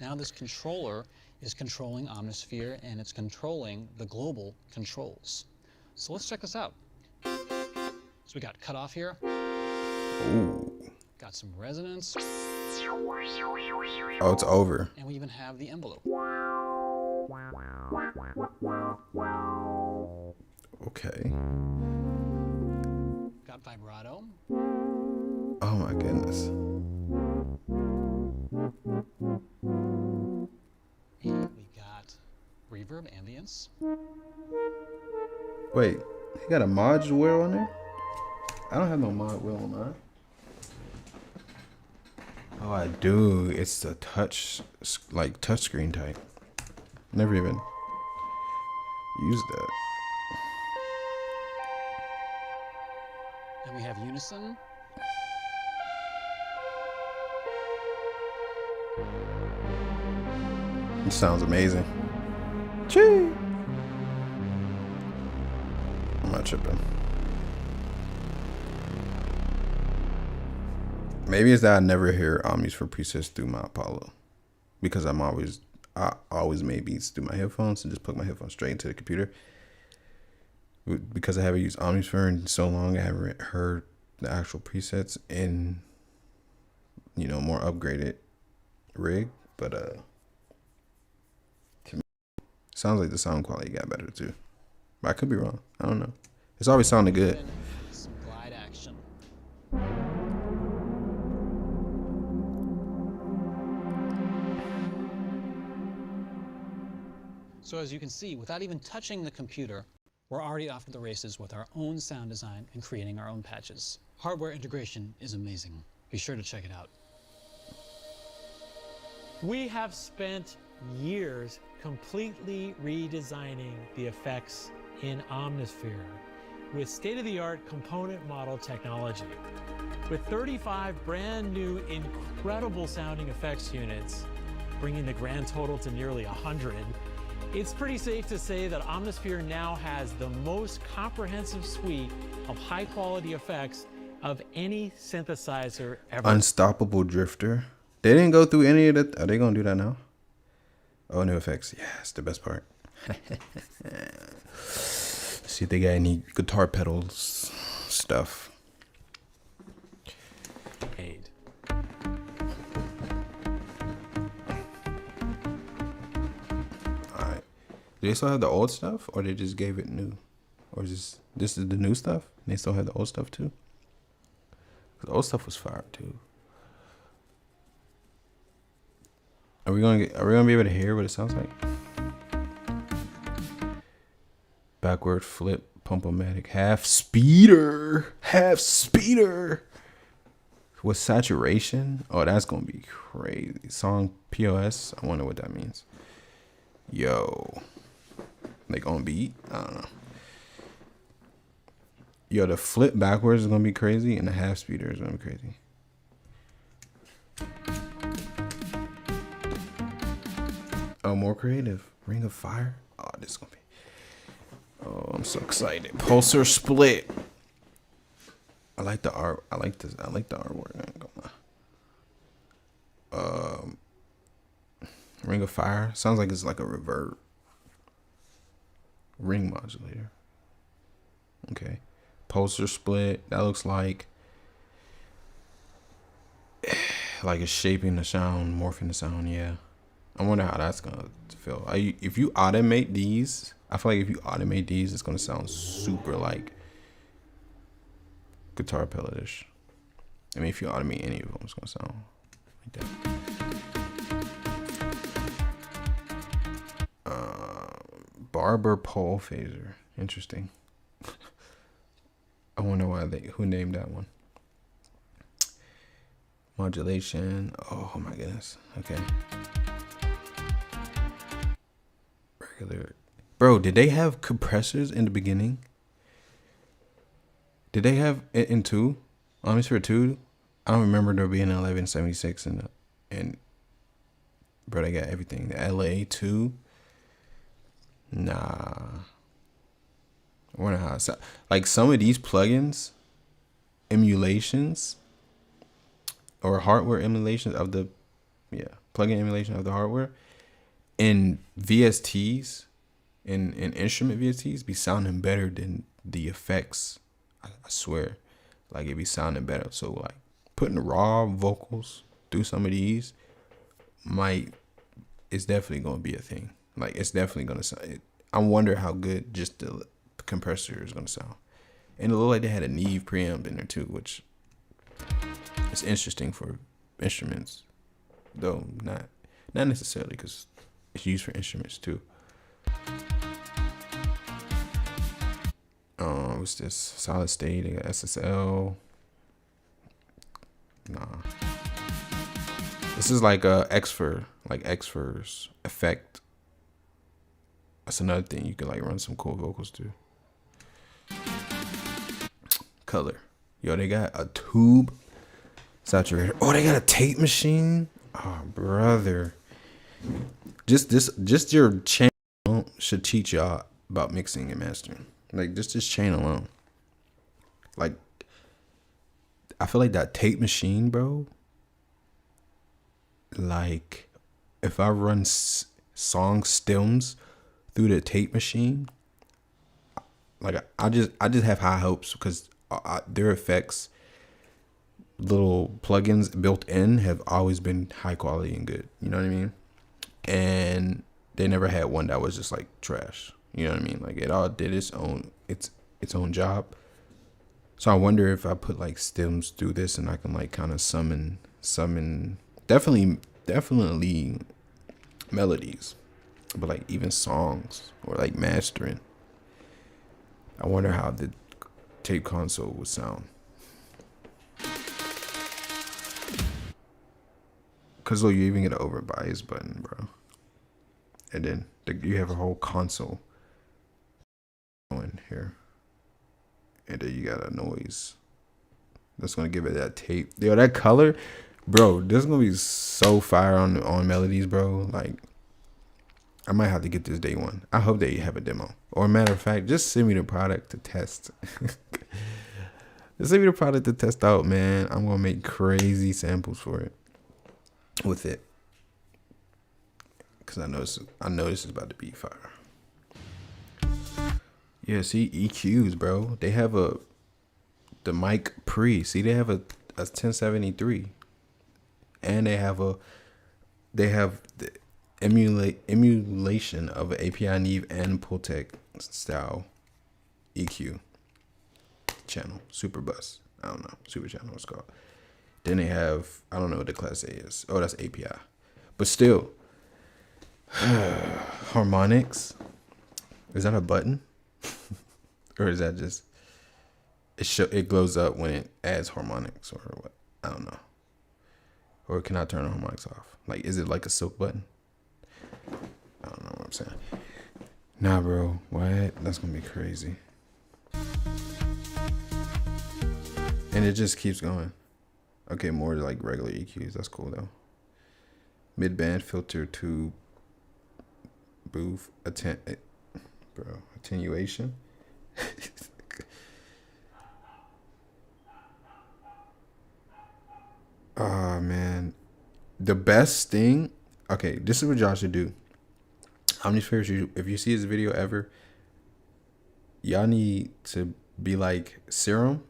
Now this controller is controlling Omnisphere, and it's controlling the global controls. So let's check this out. So we got cutoff here. Ooh. Got some resonance. Oh, it's over. And we even have the envelope. Okay. Got vibrato. Oh my goodness. And we got reverb ambience. Wait, he got a mod wheel on there? I don't have no mod wheel on mine. Oh, I do. It's the touch screen type. Never even used that. And we have unison. It sounds amazing. Chee! I'm not tripping. Maybe it's that I never hear Omnisphere presets through my Apollo, because I always made beats through my headphones and just plug my headphones straight into the computer. Because I haven't used Omnisphere in so long, I haven't heard the actual presets in, more upgraded rig. But to me, sounds like the sound quality got better too. But I could be wrong. I don't know. It's always sounded good. Some glide action. So as you can see, without even touching the computer, we're already off to the races with our own sound design and creating our own patches. Hardware integration is amazing. Be sure to check it out. We have spent years completely redesigning the effects in Omnisphere with state-of-the-art component model technology. With 35 brand new, incredible sounding effects units, bringing the grand total to nearly 100, it's pretty safe to say that Omnisphere now has the most comprehensive suite of high-quality effects of any synthesizer ever. Unstoppable Drifter. They didn't go through any of that. Are they gonna do that now? Oh, new effects. Yeah, it's the best part. See if they got any guitar pedals stuff. Alright. Do they still have the old stuff, or they just gave it new? Or is this is the new stuff? And they still have the old stuff too? 'Cause the old stuff was fire too. Are we gonna be able to hear what it sounds like? Backward flip, pump-o-matic, half speeder with saturation. Oh, that's gonna be crazy. Song POS. I wonder what that means. Yo, like on beat. I don't know. Yo, the flip backwards is gonna be crazy, and the half speeder is gonna be crazy. Oh, more creative. Ring of Fire. Oh, this is gonna be. Oh. I'm so excited. Pulsar split. I like the art. I like this. I like the artwork. I ain't gonna lie. Ring of Fire. Sounds like it's like a reverb. Ring modulator. Okay. Pulsar split. That looks like it's shaping the sound, morphing the sound. Yeah. I wonder how that's gonna feel. If you automate these, I feel like if you automate these, it's gonna sound super like guitar pellet-ish. I mean, if you automate any of them, it's gonna sound like that. Barber pole phaser. Interesting. I wonder who named that one. Modulation. Oh my goodness. Okay. Regular. Bro, did they have compressors in the beginning? Did they have it in 2? Omnisphere 2? I don't remember there being an 1176 and bro, they got everything. The LA 2. Nah. I wonder how it's like some of these plugins, emulations, or hardware emulations of the plugin emulation of the hardware in VSTs in instrument VSTs be sounding better than the effects. I swear. Like it be sounding better. So like putting raw vocals through some of these it's definitely gonna be a thing. Like it's definitely gonna sound. I wonder how good just the compressor is gonna sound. And it looked like they had a Neve preamp in there too, which is interesting for instruments, though not necessarily because it's used for instruments too. What's this? Solid state. They got SSL. Nah. This is like a Xfer's effect. That's another thing you could like run some cool vocals to. Color. Yo, they got a tube saturator. Oh, they got a tape machine. Oh, brother. Just your channel should teach y'all about mixing and mastering. Like just this chain alone. Like I feel like that tape machine, bro. Like if I run song stems through the tape machine, like I just have high hopes because their effects, little plugins built in, have always been high quality and good. You know what I mean? And they never had one that was just like trash. You know what I mean? Like it all did its own job. So I wonder if I put like stems through this and I can like kind of summon definitely melodies, but like even songs or like mastering. I wonder how the tape console would sound. Cause look, you even get an over bias button, bro. And then you have a whole console going here. And then you got a noise that's gonna give it that tape. Yo, that color, bro, this is gonna be so fire on melodies, bro. Like I might have to get this day one. I hope they have a demo. Or matter of fact, just send me the product to test. Just send me the product to test out, man. I'm gonna make crazy samples for it. With it. Cause I know this is about to be fire. Yeah, see EQs, bro. They have the mic pre. See, they have a 1073, and they have the emulation of an API Neve and Pultec style EQ channel, super bus. I don't know, super channel it's called. Then they have, I don't know what the class A is. Oh, that's API, but still, harmonics. Is that a button? Or is that just it glows up when it adds harmonics or what? I don't know. Or can I turn the harmonics off? Like, is it like a silk button? I don't know what I'm saying. Nah, bro. What? That's gonna be crazy. And it just keeps going. Okay, more like regular EQs. That's cool though. Mid-band filter to booth attenuation. Oh man, the best thing. Okay, this is what y'all should do. Omnisphere, if you see this video ever, y'all need to be like Serum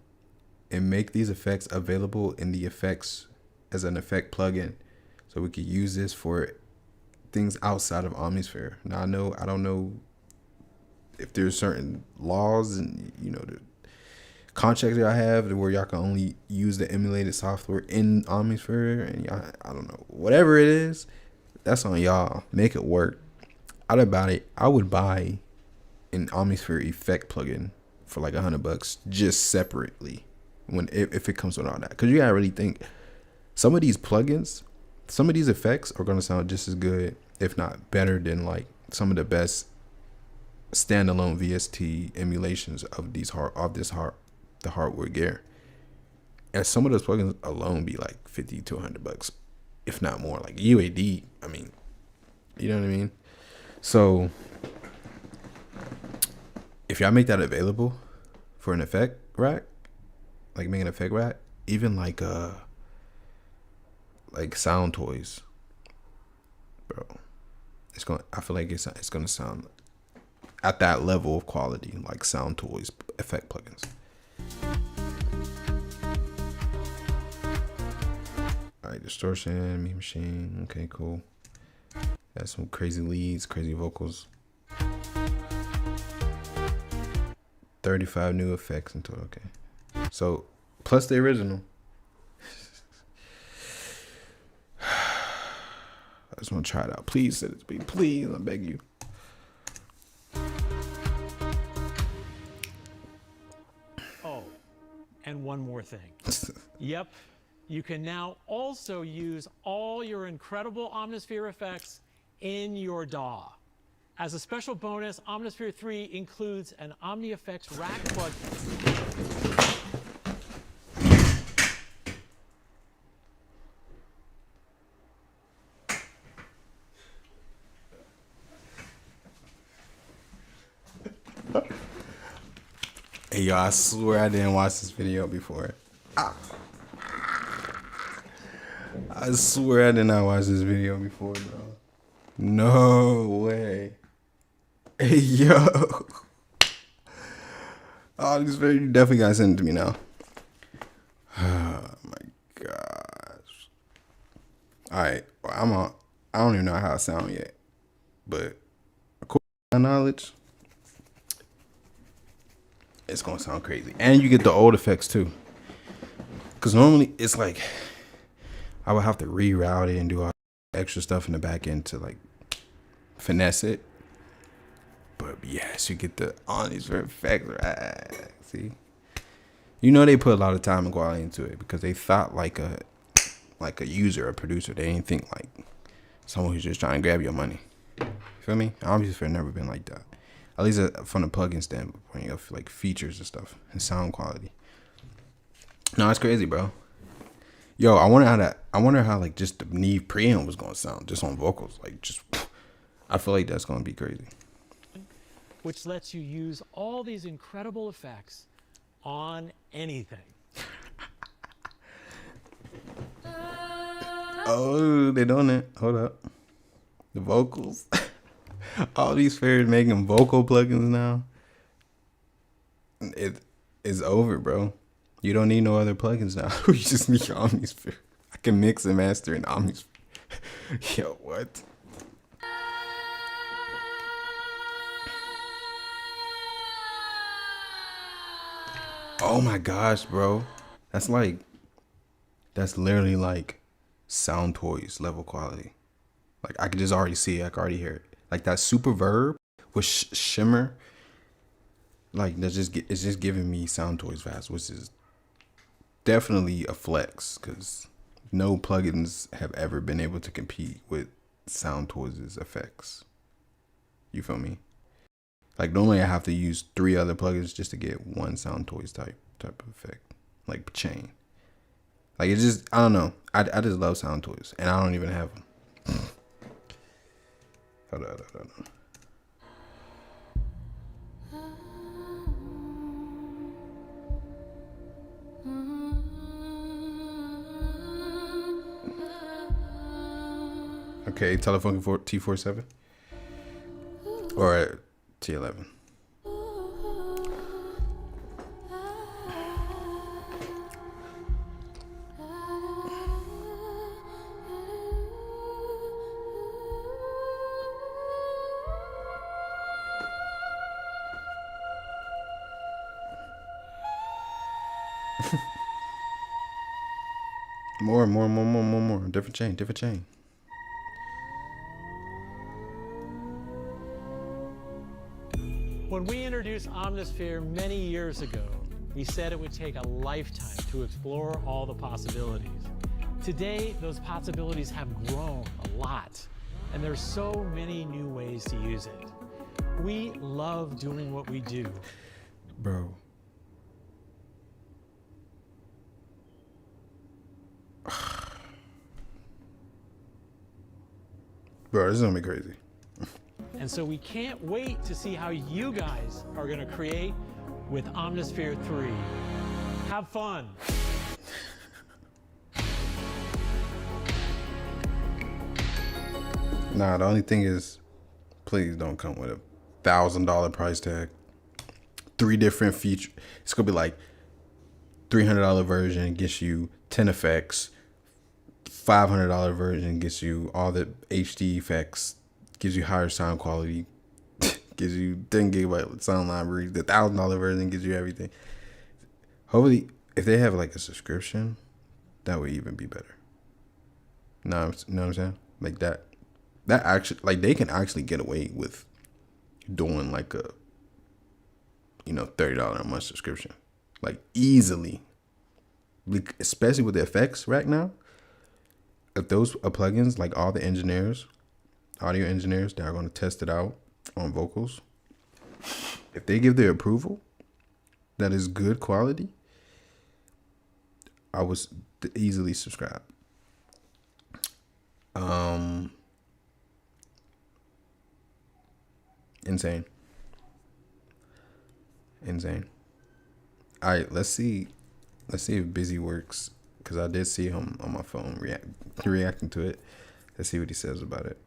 and make these effects available in the effects as an effect plugin, so we could use this for things outside of Omnisphere. Now I don't know if there's certain laws and the contracts y'all have where y'all can only use the emulated software in Omnisphere, and y'all, I don't know, whatever it is, that's on y'all. Make it work. I would buy an Omnisphere effect plugin for like $100 just separately if it comes with all that, because you gotta really think some of these plugins, some of these effects are gonna sound just as good, if not better, than like some of the best standalone VST emulations of the hardware gear. And some of those plugins alone be like $50 to $100, if not more. Like UAD, I mean, you know what I mean? So if y'all make that available for an effect rack, like make an effect rack, even like sound toys, bro, I feel like it's gonna sound at that level of quality, like sound toys effect plugins. All right, distortion, Meat Machine. Okay, cool. Got some crazy leads, crazy vocals. 35 new effects in total. Okay, so plus the original. I just want to try it out. Please send it to me. Please, I beg you. Oh, and one more thing. Yep, you can now also use all your incredible Omnisphere effects in your DAW. As a special bonus, Omnisphere 3 includes an Omni Effects rack plugin. Hey, yo, I swear I didn't watch this video before. I swear I did not watch this video before, bro. No way. Hey, yo. Oh, this video, you definitely gotta send it to me now. Oh my gosh. Alright, well, I don't even know how I sound yet. But according to my knowledge, it's gonna sound crazy. And you get the old effects too. Cause normally it's like I would have to reroute it and do all extra stuff in the back end to like finesse it. But yes, you get all these effects, right? See? They put a lot of time and quality into it because they thought like a user, a producer. They didn't think like someone who's just trying to grab your money. You feel me? Obviously, I've never been like that. At least from the plugin standpoint of like features and stuff and sound quality. No, it's crazy, bro. Yo, I wonder how like just the Neve preamp was gonna sound just on vocals. Like just, I feel like that's gonna be crazy. Which lets you use all these incredible effects on anything. Oh, they doing it. Hold up. The vocals. All these fairies making vocal plugins now. It is over, bro. You don't need no other plugins now. You just need your Omnisphere. I can mix and master in Omnisphere. Yo, what? Oh my gosh, bro. That's literally like sound toys level quality. Like I could just already see it. I could already hear it. Like that super verb with shimmer. Like it's just giving me sound toys vibes, which is definitely a flex because no plugins have ever been able to compete with sound toys' effects. You feel me? Like normally I have to use 3 other plugins just to get one sound toys type of effect, like chain. Like it's just, I don't know. I just love sound toys and I don't even have them. Hold on. Okay, Telefunken T47 or T11. More. Different chain. When we introduced Omnisphere many years ago, we said it would take a lifetime to explore all the possibilities. Today, those possibilities have grown a lot, and there's so many new ways to use it. We love doing what we do. Bro. Bro, this is gonna be crazy. And so we can't wait to see how you guys are going to create with Omnisphere 3. Have fun. Nah, the only thing is, please don't come with a $1,000 price tag. 3 different features. It's gonna be like $300 version gets you 10 effects. $500 version gets you all the HD effects. Gives you higher sound quality. Gives you 10 gigabyte sound library. The $1,000 version gives you everything. Hopefully, if they have like a subscription, that would even be better. Know what I'm saying? Like that actually, like they can actually get away with doing like a, $30 a month subscription, like easily. Especially with the effects right now. If those are plugins, like all the engineers, audio engineers that are going to test it out on vocals, if they give their approval, that is good quality, I would easily subscribe. Insane. All right, let's see if Busy works, because I did see him on my phone reacting to it. Let's see what he says about it.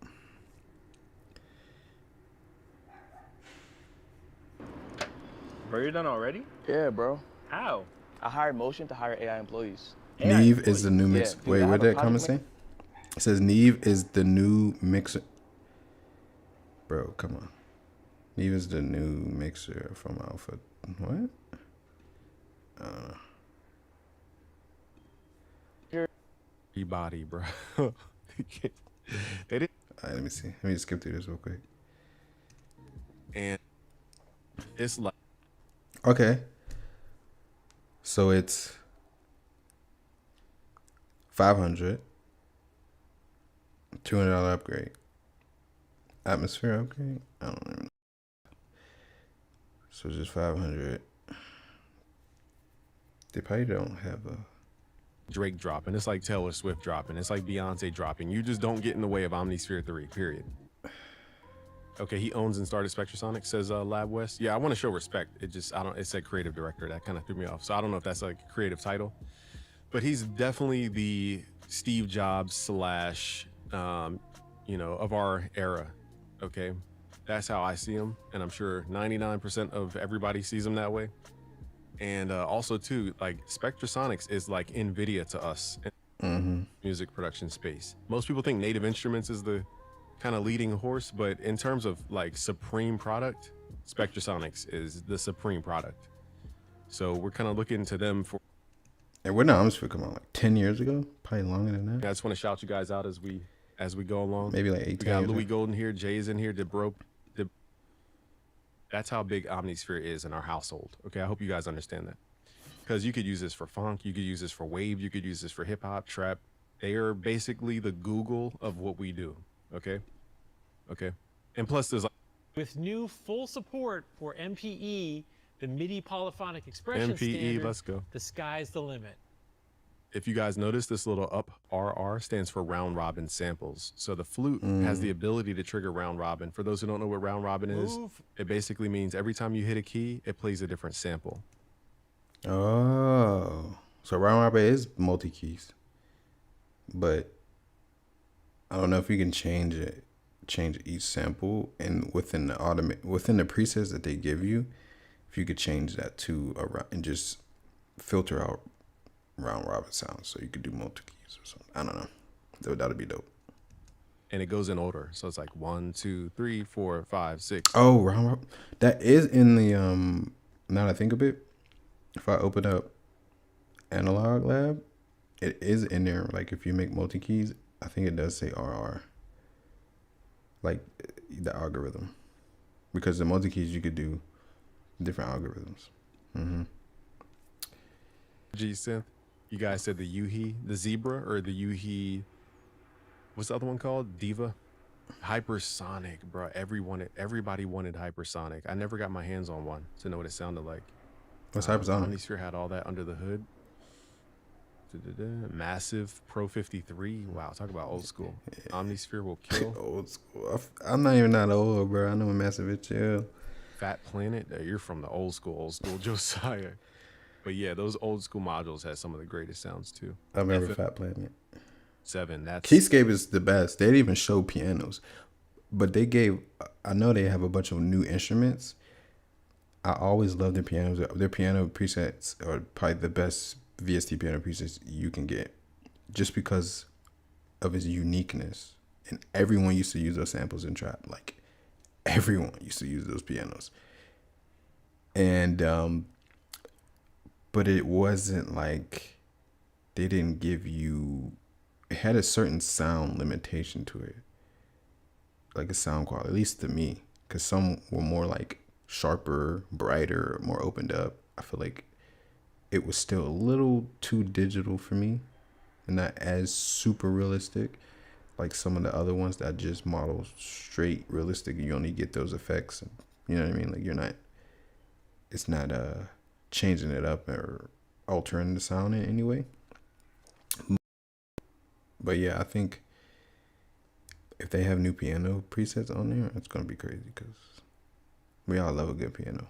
Bro, you're done already? Yeah, bro. How? I hired Motion to hire AI employees. Neve is the new mix. Yeah, Wait, I what have did a that comment project say? It says Neve is the new mixer. Bro, come on. Neve is the new mixer from Alpha. What? Body, bro. They did, All right, let me see. Let me just skip through this real quick. and it's like Okay. So it's 500, $200 upgrade, atmosphere upgrade. I don't even know. So just 500. They probably don't have a. Drake dropping. It's like Taylor Swift dropping. It's like Beyonce dropping. You just don't get in the way of Omnisphere 3, period. Okay, he owns and started Spectrasonics, says Lab West. Yeah, I want to show respect. It said creative director. That kind of threw me off. So I don't know if that's like a creative title, but he's definitely the Steve Jobs / of our era. Okay, that's how I see him. And I'm sure 99% of everybody sees him that way. And also too, like Spectrasonics is like NVIDIA to us in music production space. Most people think Native Instruments is the kind of leading horse, but in terms of like supreme product, Spectrasonics is the supreme product. So we're kind of looking to them for. And when Omnisphere come out, like 10 years ago, probably longer than that. I just want to shout you guys out as we go along. Maybe like 18 We got years Louis ago. Golden here, Jay's in here, That's how big Omnisphere is in our household. Okay, I hope you guys understand that. Because you could use this for funk, you could use this for wave, you could use this for hip hop, trap. They are basically the Google of what we do. Okay? Okay. And plus there's like With new full support for MPE, the MIDI polyphonic expression MPE, standard, let's go. the sky's the limit. If you guys notice, this little up RR stands for round robin samples. So the flute has the ability to trigger round robin. For those who don't know what round robin is, Move. it basically means every time you hit a key, it plays a different sample. Oh. So round robin is multi keys. But I don't know if you can change each sample, and within the presets that they give you, if you could change that to and just filter out round robin sounds, so you could do multi keys or something. I don't know. That'd be dope. And it goes in order, so it's like 1, 2, 3, 4, 5, 6. Oh, round robin. That is in the Now that I think of it, if I open up Analog Lab, it is in there. Like if you make multi keys, I think it does say RR. Like the algorithm, because the multi keys you could do different algorithms. Mm-hmm. G synth. You guys said the Yuhi, the Zebra, or the Yuhi. What's the other one called? Diva. Hypersonic, bro. Everybody wanted hypersonic. I never got my hands on one to know what it sounded like. What's hypersonic? Omnisphere had all that under the hood. Massive Pro 53. Wow, talk about old school. Omnisphere will kill. Old school. I'm not even that old, bro. I know Massive is chill. Fat Planet. You're from the old school Josiah. But yeah, those old school modules had some of the greatest sounds too. I remember Fat Planet. 7. That's Keyscape is the best. They didn't even show pianos, but they gave. I know they have a bunch of new instruments. I always love their pianos. Their piano presets are probably the best VST piano presets you can get, just because of its uniqueness. And everyone used to use those samples in trap. Like everyone used to use those pianos. And but it wasn't like they didn't give you. It had a certain sound limitation to it, like a sound quality, at least to me, because some were more like sharper, brighter, more opened up. I feel like it was still a little too digital for me and not as super realistic like some of the other ones that just model straight realistic. You only get those effects, you know what I mean? Like it's not changing it up or altering the sound in any way. But yeah, I think if they have new piano presets on there, it's gonna be crazy because we all love a good piano.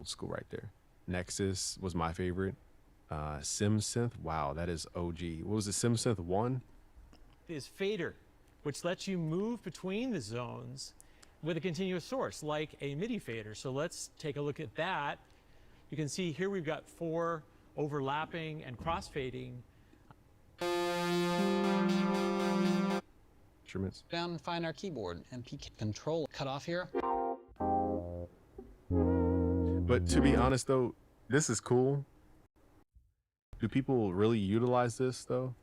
old school right there. Nexus was my favorite. SimSynth, wow, that is OG. What was it, SimSynth 1? Is fader, which lets you move between the zones with a continuous source, like a MIDI fader. So let's take a look at that. You can see here we've got 4 overlapping and crossfading instruments. Down and find our keyboard. MP control cut off here. But to be honest though, this is cool. Do people really utilize this though?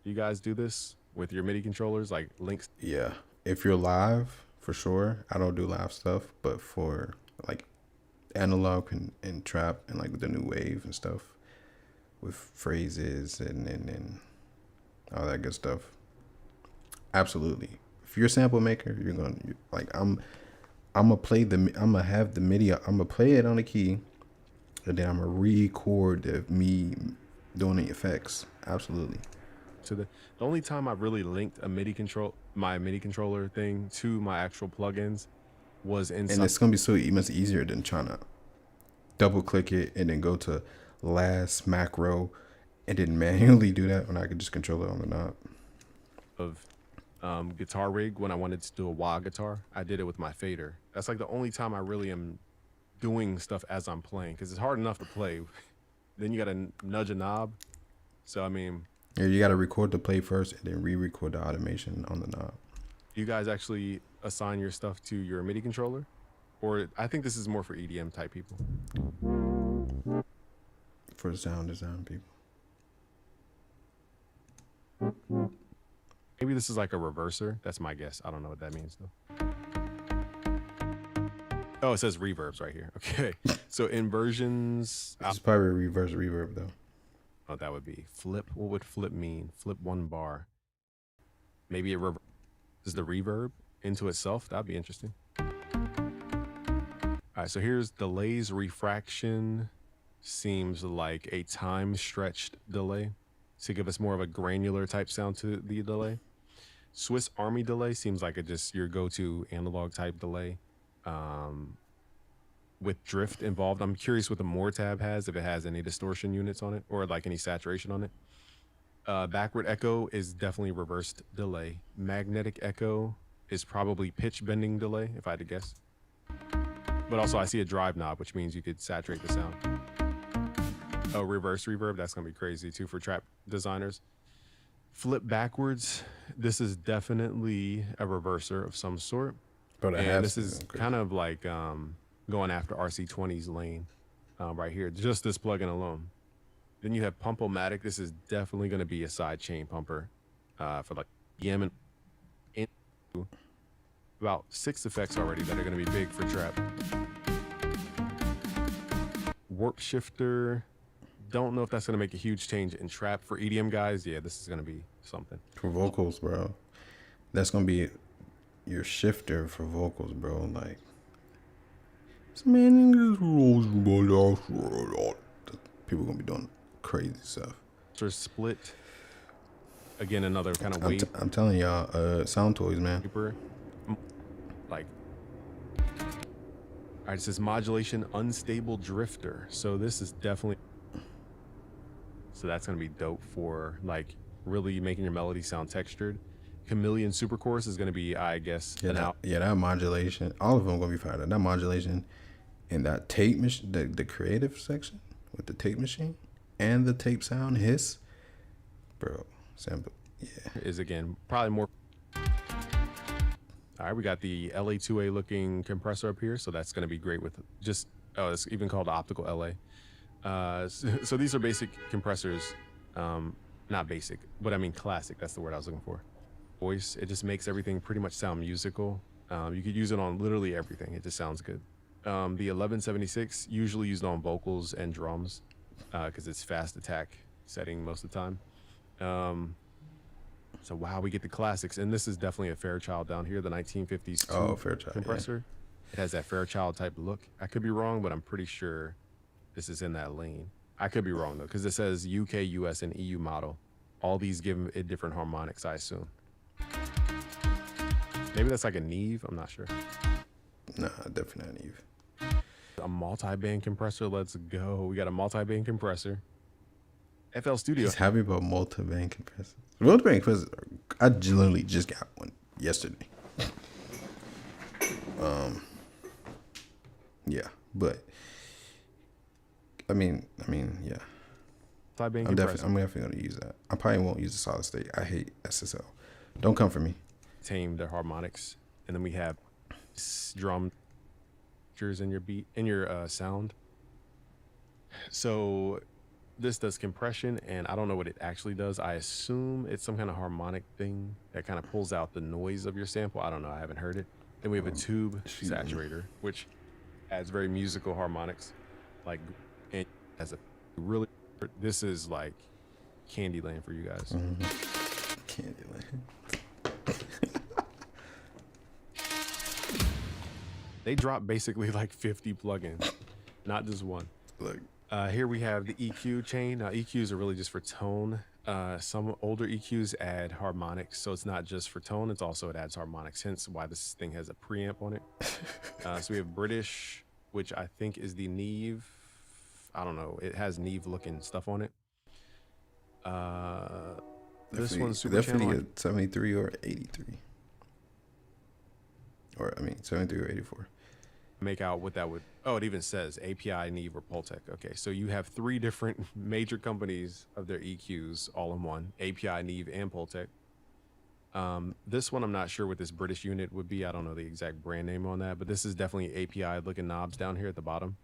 Do you guys do this with your MIDI controllers, like links? Yeah, if you're live, for sure. I don't do live stuff, but for like analog and trap and like the new wave and stuff with phrases and all that good stuff, absolutely. If you're a sample maker, you're gonna like I'm gonna have the MIDI. I'm gonna play it on the key, and then I'm gonna record me doing the effects. Absolutely. To the only time I really linked my MIDI controller thing to my actual plugins was in. And it's gonna be so much easier than trying to double click it and then go to last macro and then manually do that when I could just control it on the knob. Of guitar rig, when I wanted to do a wah guitar, I did it with my fader. That's like the only time I really am doing stuff as I'm playing, because it's hard enough to play. Then you gotta nudge a knob. So I mean, yeah, you gotta record the play first and then re-record the automation on the knob. You guys actually assign your stuff to your MIDI controller, or I think this is more for EDM type people. For the sound design people. Maybe this is like a reverser. That's my guess. I don't know what that means though. Oh, it says reverbs right here. Okay. So inversions. It's probably a reverse reverb though. Oh, that would be flip. What would flip mean? Flip one bar. Maybe it is the reverb into itself. That'd be interesting. All right, so here's delays. Refraction seems like a time stretched delay to give us more of a granular type sound to the delay. Swiss Army delay seems like your go-to analog type delay. With drift involved. I'm curious what the More tab has, if it has any distortion units on it or like any saturation on it. Backward echo is definitely reversed delay. Magnetic echo is probably pitch bending delay, if I had to guess. But also I see a drive knob, which means you could saturate the sound. Oh, reverse reverb, that's gonna be crazy too for trap designers. Flip backwards, this is definitely a reverser of some sort. But And this is kind of like going after RC20's lane right here, just this plugin alone. Then you have Pump-O-Matic. This is definitely going to be a side chain pumper for like EM and about 6 effects already that are going to be big for trap. Warp shifter. Don't know if that's going to make a huge change in trap. For EDM guys, yeah, this is going to be something. For vocals, bro, that's going to be your shifter for vocals, bro. Like, people going to be doing crazy stuff. So split. Again, another kind of wave. I'm telling y'all, Sound Toys, man. Like, all right, it says modulation unstable drifter. So this is definitely, so that's gonna be dope for like really making your melody sound textured. Chameleon Super Chorus is gonna be, I guess, that modulation. All of them gonna be fired up. That modulation and that tape machine, the creative section with the tape machine and the tape sound hiss, bro. Sample, yeah, is again probably more. All right, we got the LA2A looking compressor up here, so that's going to be great with just, oh, it's even called optical LA. So these are basic compressors, not basic, but I mean classic. That's the word I was looking for. Voice, it just makes everything pretty much sound musical. You could use it on literally everything. It just sounds good. The 1176 usually used on vocals and drums because it's fast attack setting most of the time. So wow, we get the classics, and this is definitely a Fairchild down here, the 1950s Fairchild compressor. Yeah. It has that Fairchild type look. I could be wrong, but I'm pretty sure this is in that lane. I could be wrong though, because it says UK, US, and EU model. All these give it different harmonics, I assume. Maybe that's like a Neve, I'm not sure. Nah, definitely not Neve. A multi-band compressor, let's go. We got a multi-band compressor. FL Studio. He's happy about multi-band compressors. Multi-band compressors, I literally just got one yesterday. Yeah, but I mean, yeah. Multi-band I'm compressor. definitely gonna use that. I probably won't use the solid state. I hate SSL. Don't come for me. Tame the harmonics, and then we have drum in your beat, in your sound. So this does compression, and I don't know what it actually does. I assume it's some kind of harmonic thing that kind of pulls out the noise of your sample. I don't know. I haven't heard it. Then we have a tube saturator, which adds very musical harmonics. Like, and as a really, this is like Candyland for you guys. Candyland. They drop basically like 50 plugins, not just one. Look. Here we have the EQ chain. Now EQs are really just for tone. Some older EQs add harmonics, so it's not just for tone, it's also it adds harmonics, hence why this thing has a preamp on it. So we have British, which I think is the Neve. I don't know, it has Neve looking stuff on it. This one's super definitely a 73 or 83. Or I mean 73 or 84. Make out what that would, oh, it even says API, Neve, or Pultec. Okay, so you have 3 different major companies of their EQs all in one, API, Neve, and Pultec. This one, I'm not sure what this British unit would be. I don't know the exact brand name on that, but this is definitely API looking knobs down here at the bottom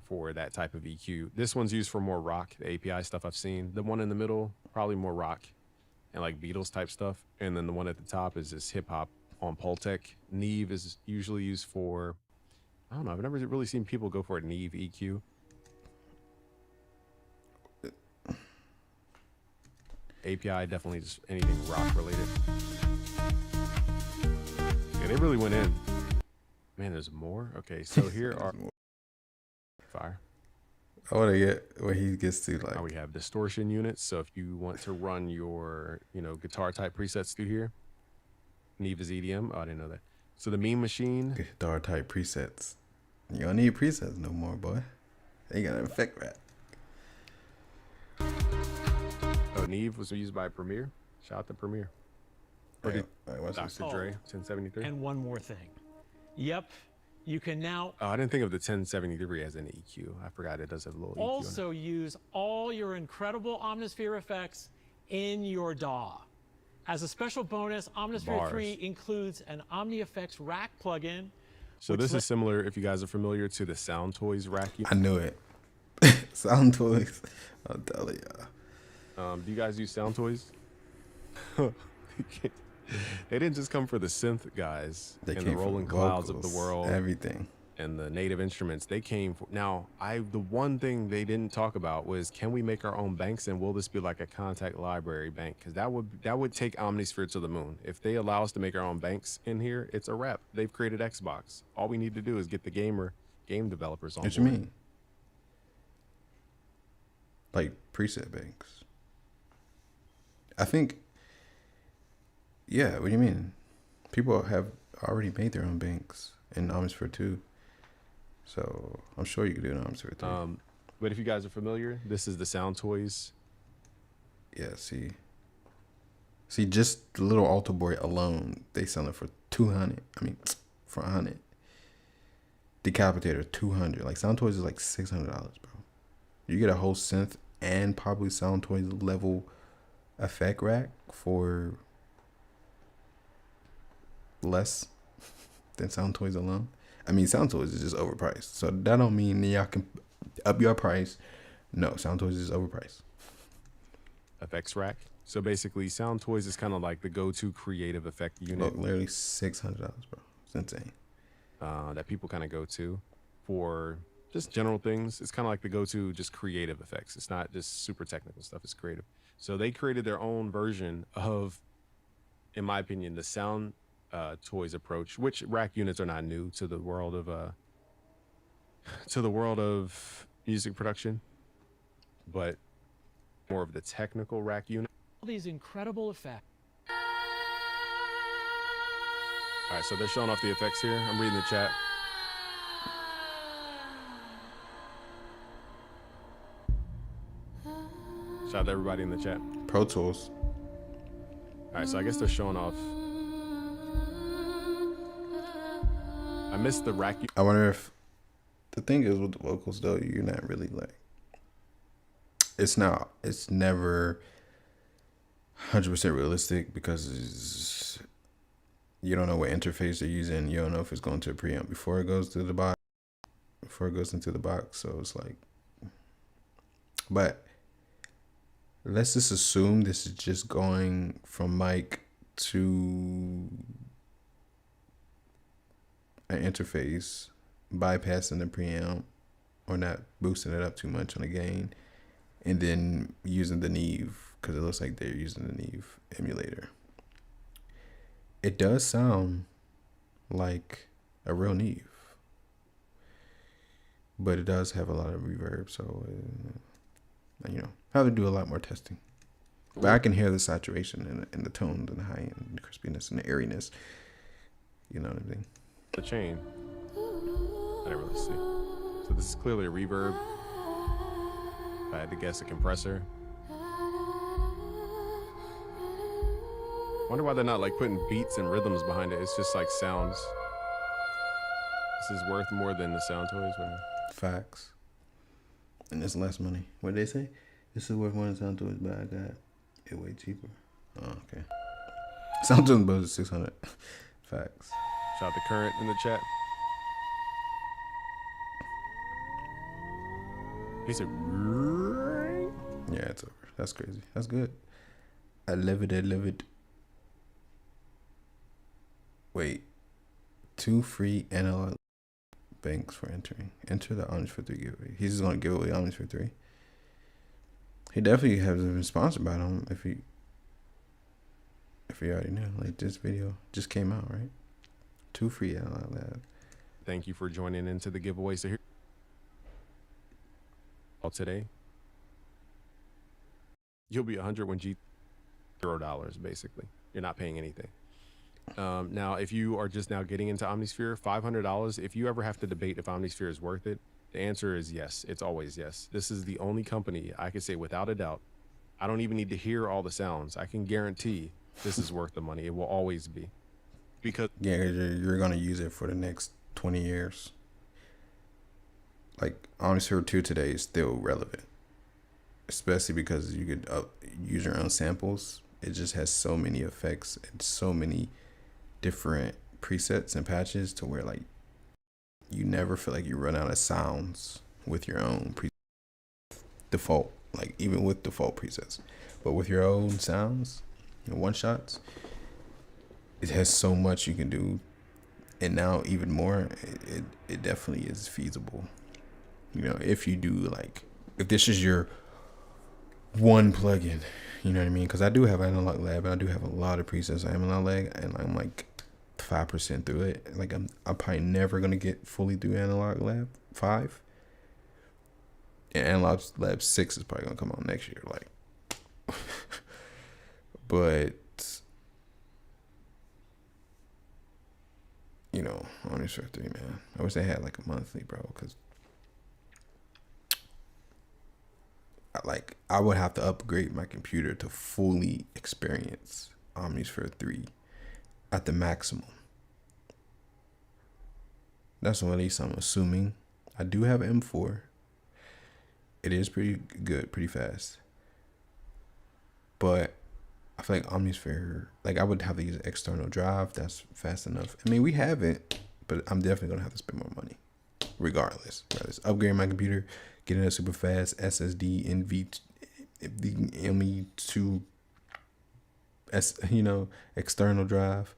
for that type of EQ. This one's used for more rock, the API stuff I've seen. The one in the middle, probably more rock and like Beatles type stuff. And then the one at the top is this hip hop on Pultec. Neve is usually used for, I don't know, I've never really seen people go for a Neve EQ. API, definitely just anything rock related. Yeah, they really went in. Man, there's more? Okay, so here are... Fire. I want to get where he gets to, like... Now we have distortion units, so if you want to run your, guitar type presets through here, Neve is EDM. Oh, I didn't know that. So the Mean Machine... Guitar type presets. You don't need presets no more, boy. They got an effect rack. So Neve was used by Premiere. Shout out to Premiere. Or did what's this? Dr. Dre 1073? And one more thing. Yep, you can now Oh, I didn't think of the 1073 as an EQ. I forgot it does have a little EQ in it. also use all your incredible Omnisphere effects in your DAW. As a special bonus, Omnisphere 3 includes an OmniFX rack plugin. So this is similar, if you guys are familiar, to the Sound Toys rack. I knew it. Sound Toys. I'll tell you. Do you guys use Sound Toys? They didn't just come for the synth guys They and came the for rolling clouds of the vocals, world, everything. and the native instruments. They came for. Now, the one thing they didn't talk about was, can we make our own banks, and will this be like a contact library bank? Because that would take Omnisphere to the moon. If they allow us to make our own banks in here, it's a wrap. They've created Xbox. All we need to do is get the game developers on What board. you mean? Like preset banks? I think. Yeah. What do you mean? People have already made their own banks in Omnisphere 2. So I'm sure you can do it in Omnisphere 3. But if you guys are familiar, this is the Sound Toys. Yeah, see, just the little altar boy alone, they sell it for 200. I mean, for 100. Decapitator 200. Like Sound Toys is like $600, bro. You get a whole synth and probably Sound Toys level effect rack for less than Sound Toys alone. I mean, Sound Toys is just overpriced, so that don't mean y'all can up your price. No, Sound Toys is overpriced. FX rack. So basically, Sound Toys is kind of like the go-to creative effect unit. Look, literally $600, bro. It's insane. That people kind of go to for just general things. It's kind of like the go-to just creative effects. It's not just super technical stuff. It's creative. So they created their own version of, in my opinion, the Sound Toys approach, which rack units are not new to the world of music production, but more of the technical rack unit. All these incredible effects. All right, so they're showing off the effects here. I'm reading the chat. Shout out to everybody in the chat. Pro Tools. All right, so I guess they're showing off. I missed the rack. I wonder if the thing is with the vocals though, you're not really like, it's never 100% realistic because you don't know what interface they're using. You don't know if it's going to a preamp before it goes to the box, before it goes into the box. So it's like, but let's just assume this is just going from mic to an interface, bypassing the preamp or not boosting it up too much on the gain, and then using the Neve because it looks like they're using the Neve emulator. It does sound like a real Neve, but it does have a lot of reverb, so I have to do a lot more testing. But I can hear the saturation and the tones and the high end, and the crispiness and the airiness. You know what I mean? The chain. I didn't really see. So this is clearly a reverb. If I had to guess, a compressor. Wonder why they're not like putting beats and rhythms behind it. It's just like sounds. This is worth more than the Sound Toys. Facts. And it's less money. What did they say? This is worth more than Sound Toys, but I got it way cheaper. Oh, okay. Sound Toys both is 600. Facts. Shout out to Current in the chat. He said, yeah, it's over. That's crazy. That's good. I live it. Wait. 2 free analog banks for entering. Enter the Omnisphere 3 giveaway. He's just going to give away Omnisphere 3. He definitely hasn't been sponsored by them if he already knew. Like, this video just came out, right? 2 free analog labs. thank you for joining into the giveaway. So here, all today, you'll be 100 when $0 basically. You're not paying anything. Now, if you are just now getting into Omnisphere, $500. If you ever have to debate if Omnisphere is worth it, the answer is yes. It's always yes. This is the only company I could say without a doubt I don't even need to hear all the sounds. I can guarantee this is worth the money. It will always be. Because Yeah, you're gonna use it for the next 20 years. Like Omnisphere 2 today is still relevant, especially because you could use your own samples. It just has so many effects and so many different presets and patches to where like you never feel like you run out of sounds with your own default, like even with default presets, but with your own sounds and one shots, it has so much you can do. And now even more, it definitely is feasible. You know, if you do like, if this is your one plugin, you know what I mean? Because I do have Analog Lab and I do have a lot of presets on Analog Lab, and I'm like 5% through it. Like I'm probably never gonna get fully through Analog Lab 5, and Analog Lab 6 is probably gonna come on next year. Like, but you know, Omnisphere 3, man. I wish they had like a monthly, bro, because I would have to upgrade my computer to fully experience Omnisphere 3 at the maximum. That's what at least I'm assuming. I do have M4. It is pretty good, pretty fast. But I feel like Omnisphere, like I would have to use an external drive that's fast enough. I mean, we have it, but I'm definitely gonna have to spend more money, regardless. Whether it's upgrading my computer, getting a super fast SSD NVMe2 external drive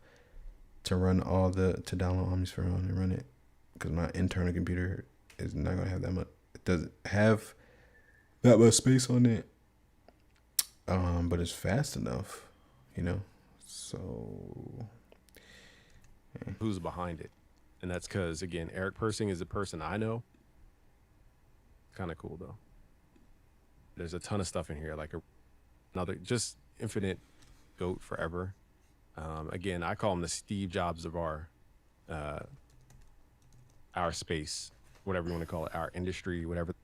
to run to download Omnisphere on and run it, because my internal computer is not gonna have that much. It doesn't have that much space on it. But it's fast enough, you know. So who's behind it? And that's because, again, Eric Persing is a person I know. Kind of cool though. There's a ton of stuff in here, like another just infinite goat forever. Again, I call him the Steve Jobs of our space, whatever you want to call it, our industry, whatever.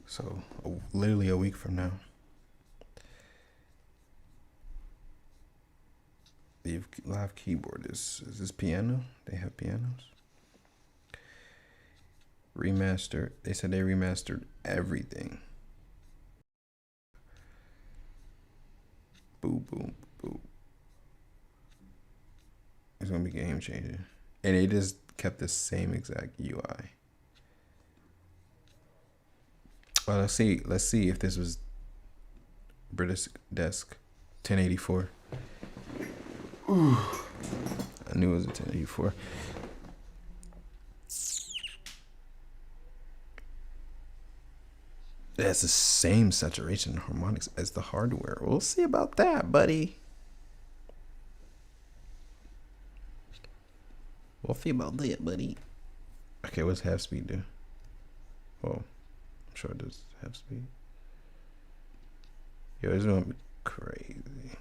So literally a week from now, the live keyboard is this piano? They have pianos. Remastered. They said they remastered everything. Boo, boo, boo. It's gonna be game changing, and they just kept the same exact UI. Well, let's see if this was British Desk 1084. Ooh, I knew it was a 1084. It has the same saturation and harmonics as the hardware. We'll see about that, buddy. We'll see about that, buddy. Okay, what's half speed do? Well, I'm sure it does half speed. Yo, it's gonna be crazy.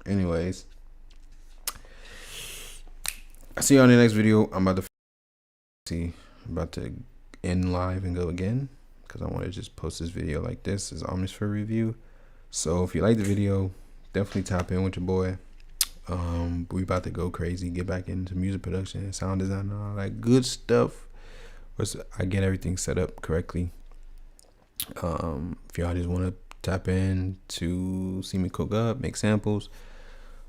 Anyways, I see you on the next video. I'm about to end live and go again, because I want to just post this video like this as Omnisphere review. So if you like the video, definitely tap in with your boy. We about to go crazy, get back into music production, sound design, and all that good stuff. Once I get everything set up correctly. If y'all just want to tap in to see me cook up, make samples,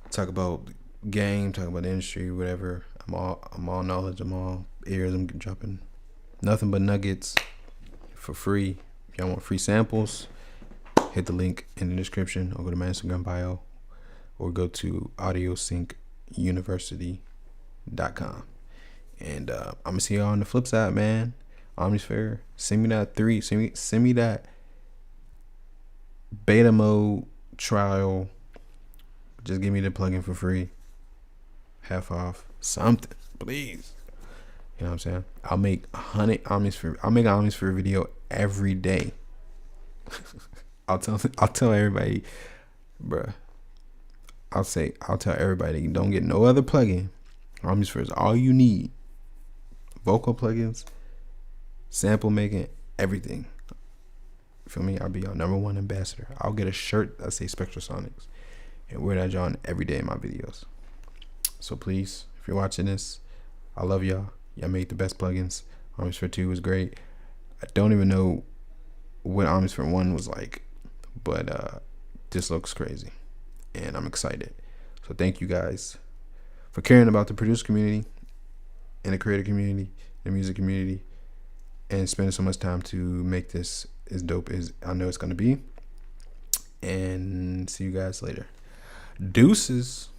talk about game, talk about the industry, whatever. I'm all knowledge, I'm all ears. I'm dropping nothing but nuggets for free. If y'all want free samples, hit the link in the description, or go to my Instagram bio, or go to audiosync.university.com. And I'm gonna see y'all on the flip side, man. Omnisphere, send me that send me that beta mode trial. Just give me the plugin for free, half off, something, please. You know what I'm saying? I'll make 100 Omnisphere. I'll make an Omnisphere video every day. I'll tell everybody, bruh. I'll tell everybody, don't get no other plugin. Omnisphere is all you need. Vocal plugins, sample making, everything. Feel me? I'll be your #1 ambassador. I'll get a shirt that say Spectrasonics and wear that on every day in my videos. So please, if you're watching this, I love y'all. Y'all made the best plugins. Omnisphere 2 was great. I don't even know what Omnisphere 1 was like, but this looks crazy and I'm excited. So thank you guys for caring about the producer community and the creator community, the music community, and spending so much time to make this as dope as I know it's gonna be. And see you guys later. Deuces.